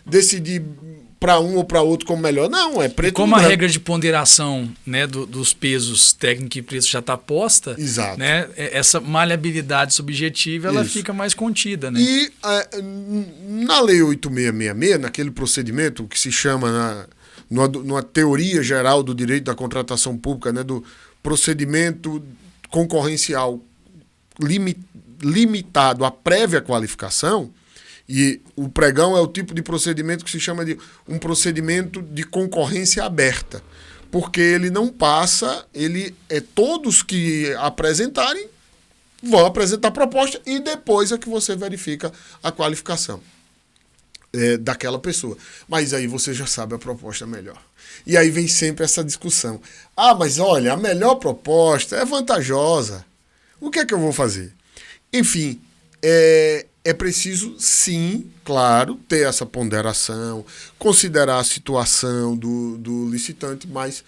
decidir para um ou para outro como melhor. Não, é preto. Como a regra de ponderação, né, dos pesos técnico e preço já está posta, exato, né, essa maleabilidade subjetiva ela fica mais contida. Né? E na Lei 8666, naquele procedimento que se chama, numa teoria geral do direito da contratação pública, né, do procedimento concorrencial limitado à prévia qualificação, e o pregão é o tipo de procedimento que se chama de um procedimento de concorrência aberta, porque ele não passa, todos que apresentarem vão apresentar proposta e depois é que você verifica a qualificação daquela pessoa. Mas aí você já sabe a proposta melhor. E aí vem sempre essa discussão. Mas olha, a melhor proposta é vantajosa. O que é que eu vou fazer? Enfim, é preciso, sim, claro, ter essa ponderação, considerar a situação do licitante, mas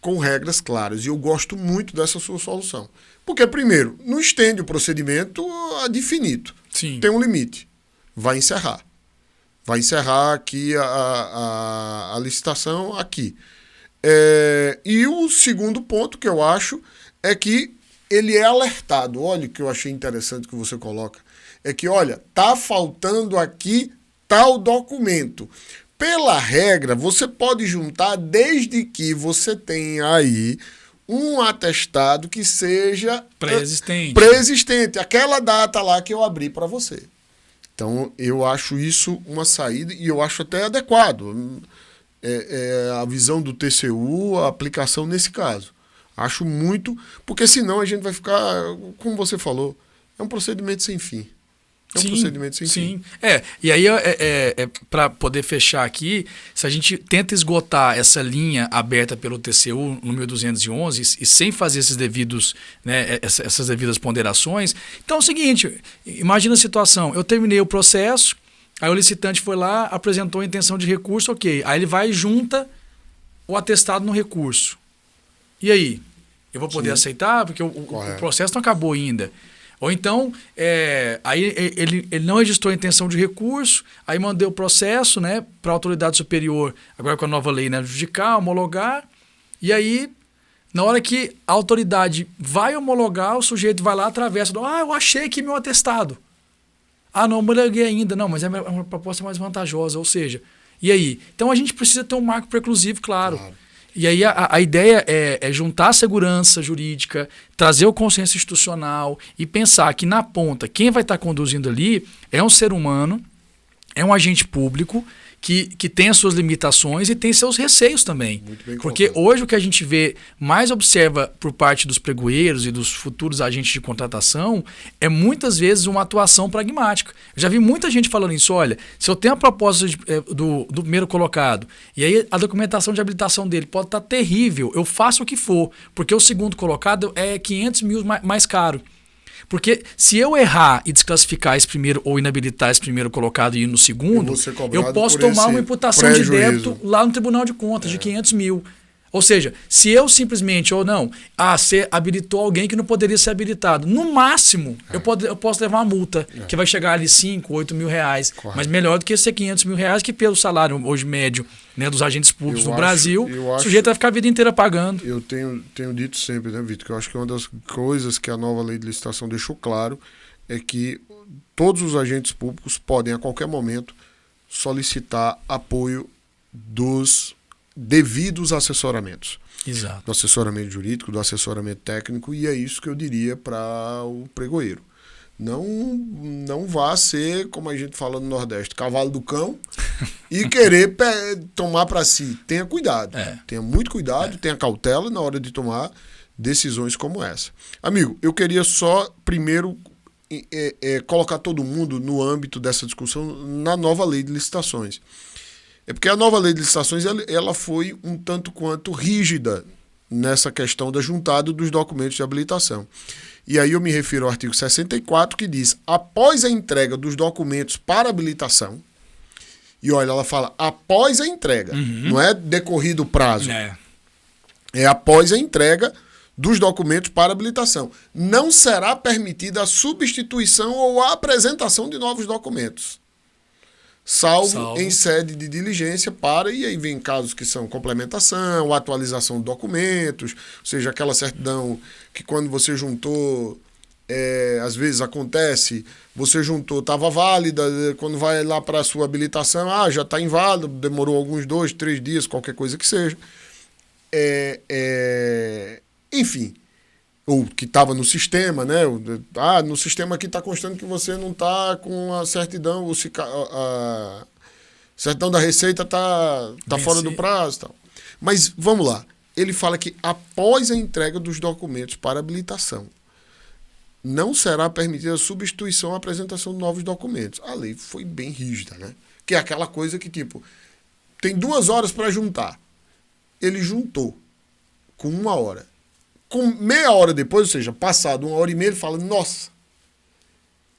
com regras claras. E eu gosto muito dessa sua solução. Porque, primeiro, não estende o procedimento ad infinito. Sim. Tem um limite. Vai encerrar. Vai encerrar aqui a licitação aqui. E o segundo ponto que eu acho é que ele é alertado. Olha o que eu achei interessante que você coloca. É que, olha, tá faltando aqui tal documento. Pela regra, você pode juntar desde que você tenha aí um atestado que seja pré-existente. Aquela data lá que eu abri para você. Então, eu acho isso uma saída e eu acho até adequado. A visão do TCU, a aplicação nesse caso. Acho muito, porque senão a gente vai ficar, como você falou, é um procedimento sem fim. Procedimento sem fim. E aí, para poder fechar aqui, se a gente tenta esgotar essa linha aberta pelo TCU no 1211 e sem fazer esses devidos, né, essas devidas ponderações, então é o seguinte, imagina a situação, eu terminei o processo, aí o licitante foi lá, apresentou a intenção de recurso, ok, aí ele vai e junta o atestado no recurso. E aí? Eu vou poder aceitar? Porque o processo não acabou ainda. Ou então, aí ele não registrou a intenção de recurso, aí mandei o processo, né, para a autoridade superior, agora com a nova lei, né, judicar, homologar, e aí, na hora que a autoridade vai homologar, o sujeito vai lá, atravessa, eu achei aqui meu atestado. Não homologuei ainda, não, mas é uma proposta mais vantajosa, ou seja, e aí? Então a gente precisa ter um marco preclusivo, claro. E aí a ideia é juntar a segurança jurídica, trazer o consenso institucional e pensar que na ponta, quem vai estar conduzindo ali é um ser humano, é um agente público que tem as suas limitações e tem seus receios também. Porque hoje o que a gente vê, mais observa por parte dos pregoeiros e dos futuros agentes de contratação, é muitas vezes uma atuação pragmática. Eu já vi muita gente falando isso, olha, se eu tenho a proposta do primeiro colocado, e aí a documentação de habilitação dele pode estar terrível, eu faço o que for, porque o segundo colocado é 500 mil mais caro. Porque se eu errar e desclassificar esse primeiro ou inabilitar esse primeiro colocado e ir no segundo, eu posso tomar uma imputação de débito lá no Tribunal de Contas de 500 mil. Ou seja, se eu simplesmente ou não, você habilitou alguém que não poderia ser habilitado. No máximo, eu posso levar uma multa, que vai chegar ali 5, 8 mil reais. Correto. Mas melhor do que ser 500 mil reais, que pelo salário hoje médio, né, dos agentes públicos no Brasil, o sujeito vai ficar a vida inteira pagando. Eu tenho dito sempre, né, Vitor, que eu acho que uma das coisas que a nova lei de licitação deixou claro é que todos os agentes públicos podem, a qualquer momento, solicitar apoio dos devidos assessoramentos. Exato. Do assessoramento jurídico, do assessoramento técnico, e é isso que eu diria para o pregoeiro. Não vá ser, como a gente fala no Nordeste, cavalo do cão e querer tomar para si. Tenha cuidado. Tenha muito cuidado, tenha cautela na hora de tomar decisões como essa. Amigo, eu queria só primeiro colocar todo mundo no âmbito dessa discussão na nova lei de licitações. É porque a nova lei de licitações ela foi um tanto quanto rígida nessa questão da juntada dos documentos de habilitação. E aí eu me refiro ao artigo 64, que diz: após a entrega dos documentos para habilitação, E olha, ela fala após a entrega. Não é decorrido o prazo. É após a entrega dos documentos para habilitação. Não será permitida a substituição ou a apresentação de novos documentos. Salvo em sede de diligência para, e aí vem casos que são complementação, atualização de documentos, ou seja, aquela certidão que quando você juntou, às vezes acontece, você juntou, estava válida, quando vai lá para a sua habilitação, já está inválido, demorou alguns 2, 3 dias, qualquer coisa que seja. Enfim, ou que estava no sistema, né? No sistema aqui está constando que você não está com a certidão, a certidão da Receita está fora do prazo. Tal. Mas vamos lá, ele fala que após a entrega dos documentos para habilitação, não será permitida a substituição ou apresentação de novos documentos. A lei foi bem rígida, né? Que é aquela coisa que, tipo, tem 2 horas para juntar. Ele juntou com 1 hora. Com meia hora depois, ou seja, passado 1 hora e meia, ele fala, nossa,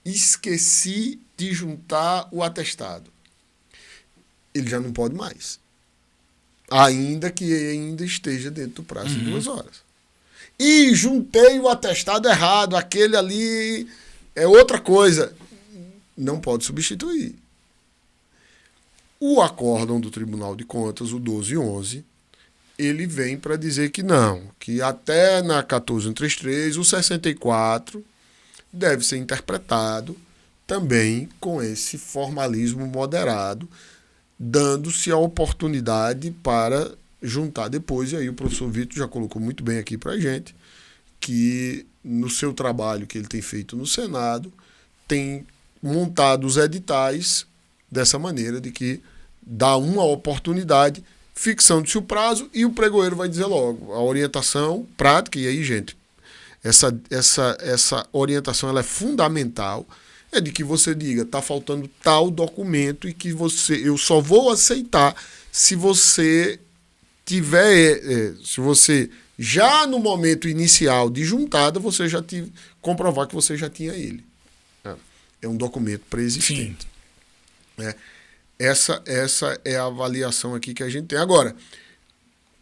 esqueci de juntar o atestado. Ele já não pode mais. Ainda que ainda esteja dentro do prazo de 2 horas. E juntei o atestado errado, aquele ali é outra coisa. Não pode substituir. O acórdão do Tribunal de Contas, o 1211, ele vem para dizer que não, que até na 14133, o 64 deve ser interpretado também com esse formalismo moderado, dando-se a oportunidade para juntar depois, e aí o professor Vitor já colocou muito bem aqui para a gente, que no seu trabalho que ele tem feito no Senado, tem montado os editais dessa maneira, de que dá uma oportunidade, fixando-se o prazo, e o pregoeiro vai dizer logo a orientação prática, e aí, gente, essa orientação ela é fundamental, é de que você diga, está faltando tal documento e que eu só vou aceitar se você se você já no momento inicial de juntada, você já comprovar que você já tinha ele. É um documento pré-existente. Essa é a avaliação aqui que a gente tem. Agora,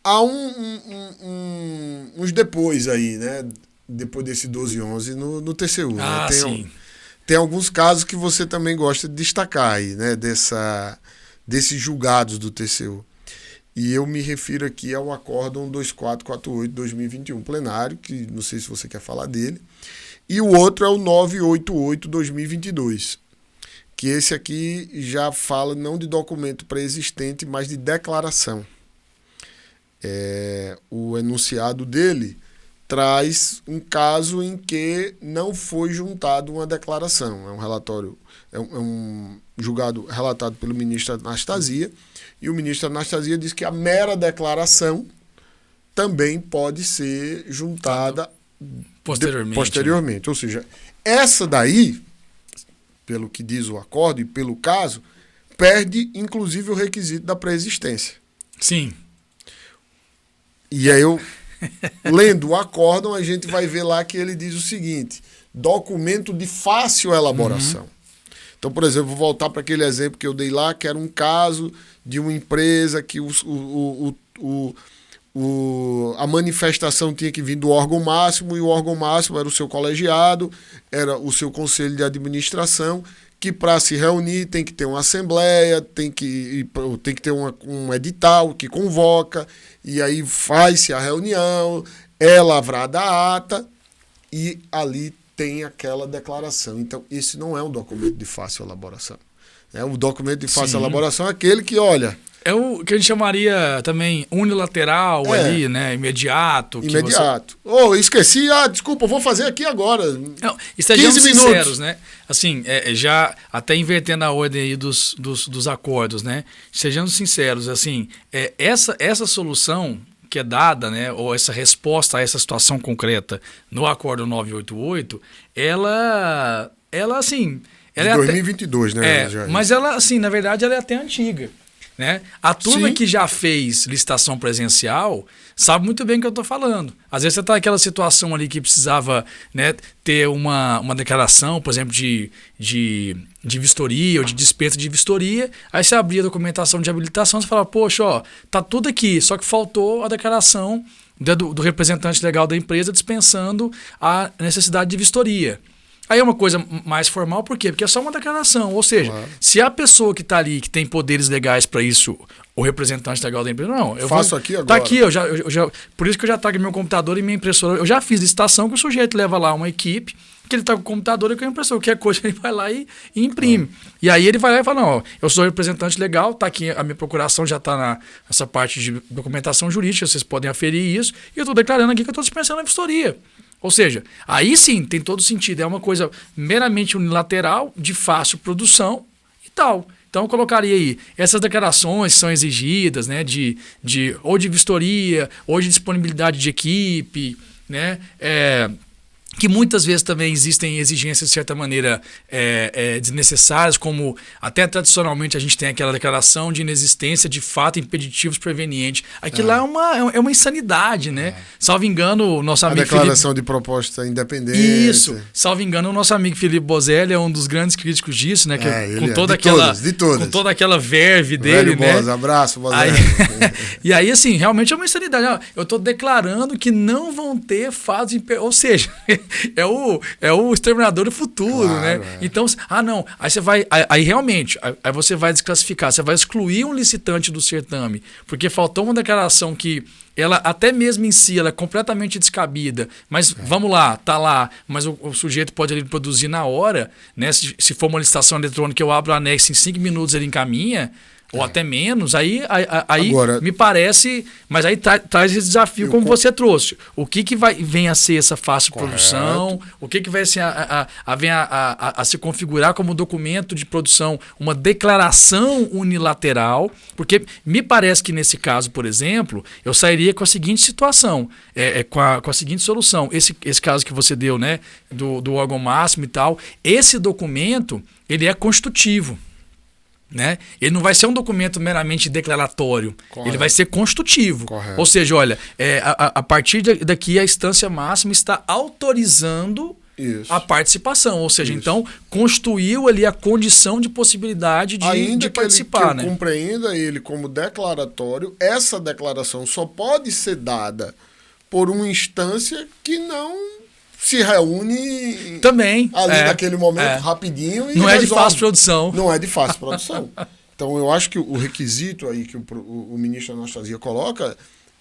há uns depois aí, né? Depois desse 1211 no TCU. Né? Tem alguns casos que você também gosta de destacar aí, né? Desses julgados do TCU. E eu me refiro aqui ao acórdão 2448/2021 plenário, que não sei se você quer falar dele. E o outro é o 988/2022, que esse aqui já fala não de documento pré-existente, mas de declaração. O enunciado dele traz um caso em que não foi juntado uma declaração. É um relatório, é um julgado relatado pelo ministro Anastasia, e o ministro Anastasia diz que a mera declaração também pode ser juntada posteriormente. Ou seja, essa daí, pelo que diz o acordo e pelo caso, perde inclusive o requisito da pré-existência. Sim. E aí lendo o acórdão, a gente vai ver lá que ele diz o seguinte: documento de fácil elaboração. Então, por exemplo, vou voltar para aquele exemplo que eu dei lá, que era um caso de uma empresa que a manifestação tinha que vir do órgão máximo, e o órgão máximo era o seu colegiado, era o seu conselho de administração, que para se reunir tem que ter uma assembleia, tem que ter um edital que convoca, e aí faz-se a reunião, é lavrada a ata, e ali tem aquela declaração. Então, esse não é um documento de fácil elaboração. O documento de fácil elaboração é aquele que, olha... É o que a gente chamaria também unilateral ali, né? Imediato. Imediato. Esqueci, desculpa, vou fazer aqui agora. Não, e sejamos sinceros, né? Assim, já até invertendo a ordem aí dos acordos, né? Sejamos sinceros, assim, essa solução que é dada, né? Ou essa resposta a essa situação concreta no acordo 988, ela assim... Ela de 2022, né? Mas ela, assim, na verdade, ela é até antiga. Né? A turma Sim. que já fez licitação presencial sabe muito bem o que eu estou falando. Às vezes você está naquela situação ali que precisava, né, ter uma declaração, por exemplo, de vistoria ou de dispensa de vistoria, aí você abria a documentação de habilitação e fala, poxa, ó, tá tudo aqui, só que faltou a declaração do representante legal da empresa dispensando a necessidade de vistoria. Aí é uma coisa mais formal, por quê? Porque é só uma declaração. Ou seja, se a pessoa que está ali, que tem poderes legais para isso, o representante legal da empresa, não. Eu faço aqui agora. Tá aqui, eu já, por isso que eu já trago meu computador e minha impressora. Eu já fiz licitação que o sujeito leva lá uma equipe, que ele tá com o computador e com a impressora. Qualquer coisa ele vai lá e imprime. E aí ele vai lá e fala, não, ó, eu sou representante legal, tá aqui, a minha procuração já tá nessa parte de documentação jurídica, vocês podem aferir isso, e eu tô declarando aqui que eu tô dispensando a vistoria. Ou seja, aí sim tem todo sentido. É uma coisa meramente unilateral, de fácil produção e tal. Então eu colocaria aí essas declarações que são exigidas, né, ou de vistoria, ou de disponibilidade de equipe, né, que muitas vezes também existem exigências de certa maneira desnecessárias, como até tradicionalmente a gente tem aquela declaração de inexistência de fato impeditivos preveniente. Aquilo lá é uma insanidade, né? Salvo engano, o nosso amigo declaração Felipe... de proposta independente. Isso. Salvo engano, o nosso amigo Felipe Bozelli é um dos grandes críticos disso, né? Com toda com toda aquela verve dele, né? Boza, abraço, Bozelli. E aí, assim, realmente é uma insanidade. Eu estou declarando que não vão ter fatos ou seja, é o exterminador do futuro, claro, né? Então, não, aí você vai, aí realmente, aí você vai desclassificar, você vai excluir um licitante do certame, porque faltou uma declaração que ela até mesmo em si ela é completamente descabida, mas vamos lá, tá lá, mas o sujeito pode ali produzir na hora, né? Se for uma licitação eletrônica, eu abro o anexo em 5 minutos ele encaminha, ou até menos, aí agora, me parece, mas aí traz esse desafio como você trouxe. O que vem a ser essa fácil produção? O que vai ser a se configurar como documento de produção, uma declaração unilateral? Porque me parece que nesse caso, por exemplo, eu sairia com a seguinte situação, com a seguinte solução. Esse caso que você deu, né, do órgão máximo e tal, esse documento, ele é constitutivo. Né? Ele não vai ser um documento meramente declaratório, ele vai ser constitutivo. Ou seja, olha, a partir daqui a instância máxima está autorizando a participação, ou seja, então constituiu ali a condição de possibilidade de participar. Que eu compreenda ele como declaratório, essa declaração só pode ser dada por uma instância que não se reúne também ali naquele momento rapidinho e não resolve. É de fácil produção. Não é de fácil produção. Então eu acho que o requisito aí que o ministro Anastasia coloca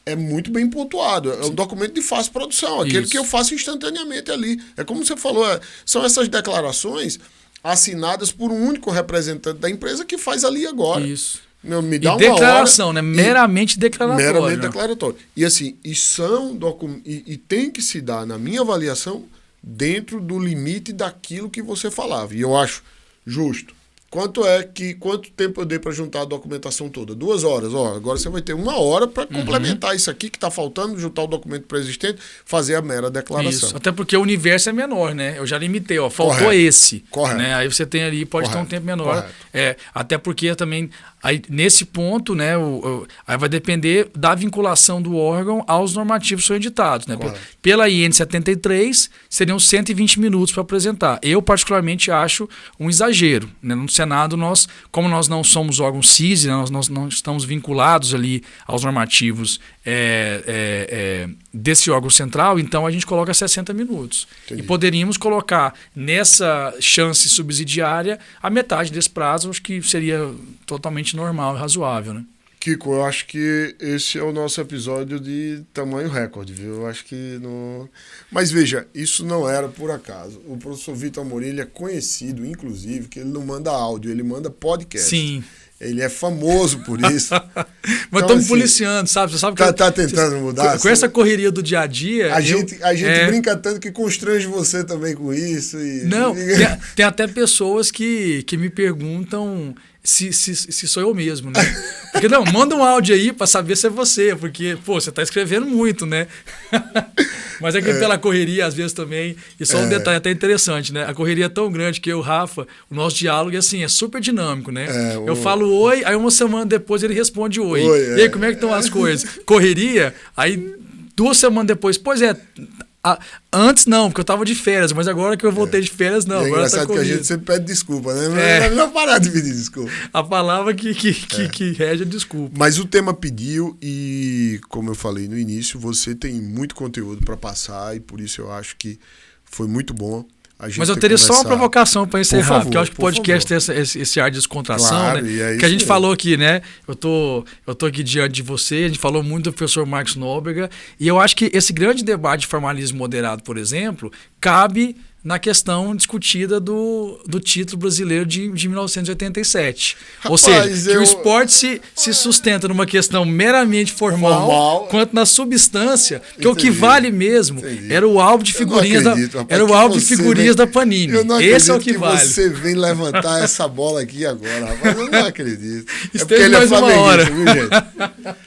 é muito bem pontuado. É um documento de fácil produção, aquele que eu faço instantaneamente ali. É como você falou, são essas declarações assinadas por um único representante da empresa que faz ali agora. Isso. Me dá e declaração, hora, né? Meramente declaratório. Meramente declaratório. E assim, e tem que se dar, na minha avaliação, dentro do limite daquilo que você falava. E eu acho justo. Quanto tempo eu dei para juntar a documentação toda? 2 horas. Agora você vai ter 1 hora para complementar isso aqui que está faltando, juntar o documento pré-existente, fazer a mera declaração. Isso, até porque o universo é menor, né? Eu já limitei, faltou esse. Correto. Né? Aí você tem ali, pode ter um tempo menor. Até porque também, aí, nesse ponto, né, aí vai depender da vinculação do órgão aos normativos que são editados. Né? Pela IN 73, seriam 120 minutos para apresentar. Eu, particularmente, acho um exagero. Né? No Senado, como nós não somos órgão CISI, nós não estamos vinculados ali aos normativos desse órgão central, então a gente coloca 60 minutos. Entendi. E poderíamos colocar nessa chance subsidiária a metade desse prazo, acho que seria totalmente normal e razoável, né? Kiko, eu acho que esse é o nosso episódio de tamanho recorde, viu? Eu acho que não... Mas veja, isso não era por acaso. O professor Vitor Amorim, ele é conhecido, inclusive, que ele não manda áudio, ele manda podcast. Sim. Ele é famoso por isso. Mas estamos policiando, sabe? Você sabe que tá tentando mudar. Com essa correria do dia a dia... A gente brinca tanto que constrange você também com isso. Não, tem até pessoas que me perguntam... Se sou eu mesmo, né? Porque, não, manda um áudio aí pra saber se é você, porque, pô, você tá escrevendo muito, né? Mas é que pela correria, às vezes também, e só um detalhe até interessante, né? A correria é tão grande que eu e o Rafa, o nosso diálogo é super dinâmico, né? Eu falo oi, aí uma semana depois ele responde oi. E aí, como é que estão as coisas? Correria, aí 2 semanas depois, pois é... antes não, porque eu tava de férias, mas agora que eu voltei de férias, não. É agora engraçado tá que a gente sempre pede desculpa, né? Não parar de pedir desculpa. A palavra que rege é desculpa. Mas o tema pediu e, como eu falei no início, você tem muito conteúdo para passar e por isso eu acho que foi muito bom. Mas eu teria só uma provocação para encerrar, porque eu acho que o podcast tem esse ar de descontração, claro, né? Que a gente falou aqui, né? Eu tô aqui diante de você, a gente falou muito do professor Marcos Nóbrega, e eu acho que esse grande debate de formalismo moderado, por exemplo, cabe na questão discutida do título brasileiro de 1987. Rapaz, ou seja, que o esporte se sustenta numa questão meramente formal quanto na substância, que o que vale mesmo era o álbum de figurinhas da Panini. Esse é o que vale. Você vem levantar essa bola aqui agora, rapaz. Eu não acredito. Porque ele é flamenguista, viu, gente?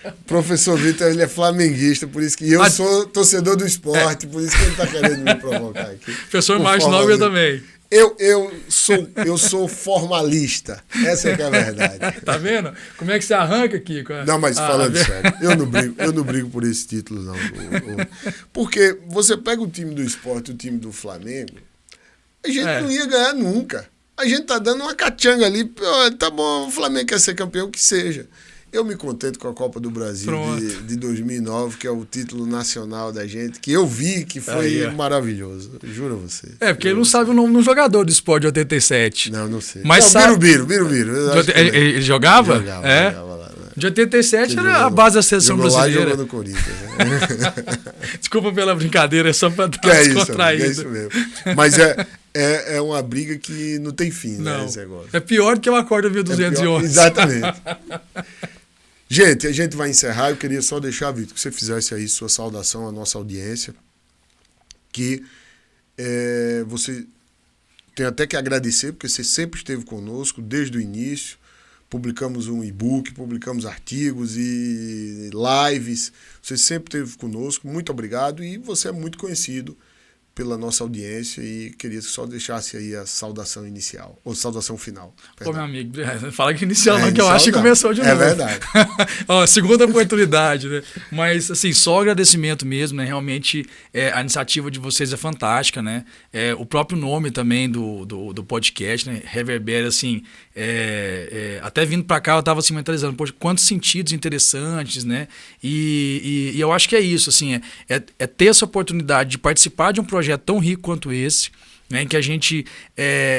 O professor Vitor, ele é flamenguista, por isso que eu sou torcedor do esporte, por isso que ele está querendo me provocar aqui. Professor Marcos Nóbrega também. Eu sou formalista. Essa é que é a verdade. Tá vendo? Como é que você arranca, Kiko? Não, mas falando sério, eu não brigo por esse título, não. Porque você pega o time do esporte e o time do Flamengo, a gente não ia ganhar nunca. A gente tá dando uma cachanga ali, tá bom, o Flamengo quer ser campeão, que seja. Eu me contento com a Copa do Brasil de 2009, que é o título nacional da gente, que eu vi que foi maravilhoso. Juro a você. Porque ele não sabe o nome do jogador do esporte de 87. Não sei. Mas Birubiru. Ele jogava? Jogava lá. De 87 era a base da seleção brasileira. Jogou no Corinthians. Né? Desculpa pela brincadeira, é só para dar uma descontraída. É isso mesmo. Mas é uma briga que não tem fim, né? Esse negócio. É pior do que uma corda 1211. Exatamente. Gente, a gente vai encerrar. Eu queria só deixar, Vitor, que você fizesse aí sua saudação à nossa audiência, que você tem até que agradecer, porque você sempre esteve conosco desde o início. Publicamos um e-book, publicamos artigos e lives. Você sempre esteve conosco. Muito obrigado. E você é muito conhecido pela nossa audiência e queria que só deixasse aí a saudação inicial, ou saudação final. Perdão. Pô, meu amigo, fala que inicial não, que eu acho que começou de novo. É verdade. Segunda oportunidade, né? Mas, assim, só agradecimento mesmo, né? Realmente, a iniciativa de vocês é fantástica, né? O próprio nome também do podcast, né? Reverbera, assim, até vindo para cá eu estava assim, mentalizando, poxa, quantos sentidos interessantes, né? E eu acho que é isso, assim, ter essa oportunidade de participar de um projeto tão rico quanto esse, né, em que a gente,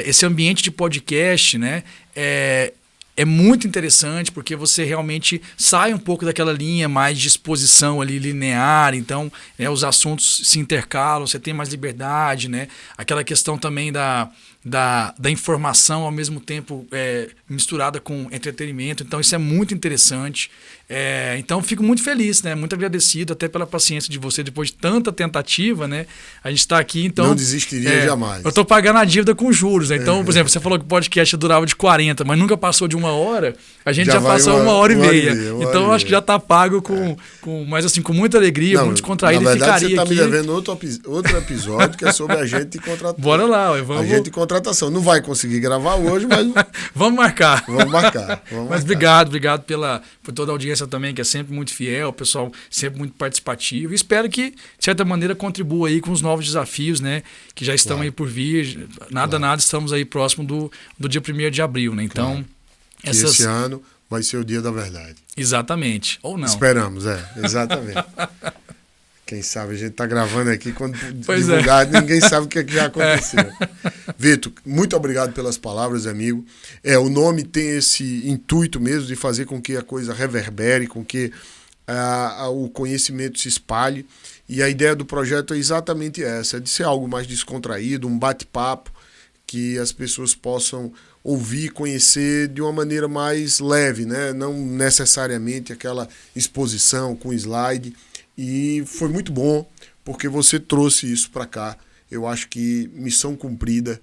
esse ambiente de podcast, né, é muito interessante porque você realmente sai um pouco daquela linha mais de exposição ali linear, então os assuntos se intercalam, você tem mais liberdade, né, aquela questão também da informação ao mesmo tempo misturada com entretenimento, então isso é muito interessante. Então fico muito feliz, né? Muito agradecido até pela paciência de você depois de tanta tentativa, né? A gente está aqui, então... Não desistiria jamais. Eu estou pagando a dívida com juros, né? Então, por exemplo, você falou que o podcast durava de 40, mas nunca passou de 1 hora, a gente já passou 1h30. Então eu acho que já está pago mas assim, com muita alegria, muito descontraído. Na verdade, e ficaria você está aqui... me devendo outro episódio que é sobre agente e contratação. Bora lá, vamos... Agente e contratação. Não vai conseguir gravar hoje, mas... Vamos marcar. Mas obrigado por toda a audiência também, que é sempre muito fiel, o pessoal sempre muito participativo. E espero que, de certa maneira, contribua aí com os novos desafios, né? Que já estão aí por vir. Nada, estamos aí próximo do dia 1º de abril, né? Então, esse ano vai ser o dia da verdade. Exatamente. Ou não. Esperamos, exatamente. Quem sabe a gente está gravando aqui, quando divulgar, ninguém sabe o que já aconteceu. Vitor, muito obrigado pelas palavras, amigo. O nome tem esse intuito mesmo de fazer com que a coisa reverbere, com que o conhecimento se espalhe. E a ideia do projeto é exatamente essa, de ser algo mais descontraído, um bate-papo, que as pessoas possam ouvir, conhecer de uma maneira mais leve, né? Não necessariamente aquela exposição com slide. E foi muito bom, porque você trouxe isso para cá. Eu acho que missão cumprida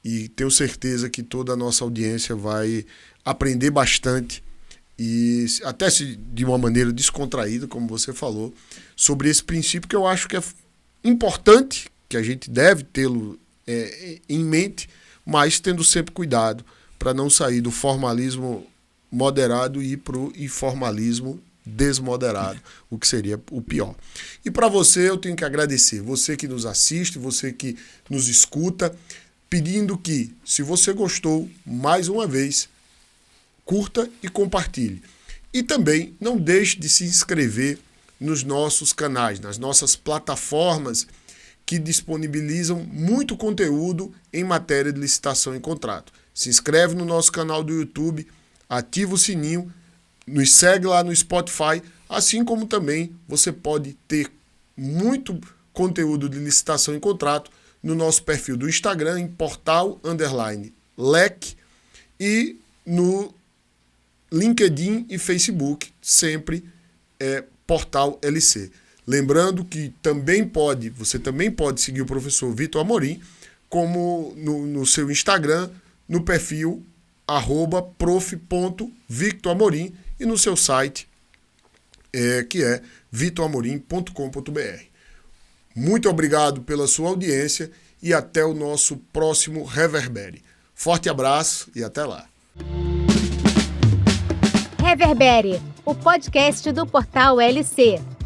e tenho certeza que toda a nossa audiência vai aprender bastante e até se de uma maneira descontraída, como você falou, sobre esse princípio que eu acho que é importante, que a gente deve tê-lo em mente, mas tendo sempre cuidado para não sair do formalismo moderado e ir para o informalismo desmoderado, o que seria o pior. E para você eu tenho que agradecer, você que nos assiste, você que nos escuta, pedindo que, se você gostou, mais uma vez, curta e compartilhe. E também não deixe de se inscrever nos nossos canais, nas nossas plataformas que disponibilizam muito conteúdo em matéria de licitação e contrato. Se inscreve no nosso canal do YouTube, ativa o sininho, nos segue lá no Spotify, assim como também você pode ter muito conteúdo de licitação e contrato no nosso perfil do Instagram, em portal_lec, e no LinkedIn e Facebook, sempre Portal LC. Lembrando que você também pode seguir o professor Vitor Amorim, como no seu Instagram, no perfil @prof.victoramorim, e no seu site, que é vitoramorim.com.br. Muito obrigado pela sua audiência e até o nosso próximo Reverbere. Forte abraço e até lá. Reverbere, o podcast do Portal LC.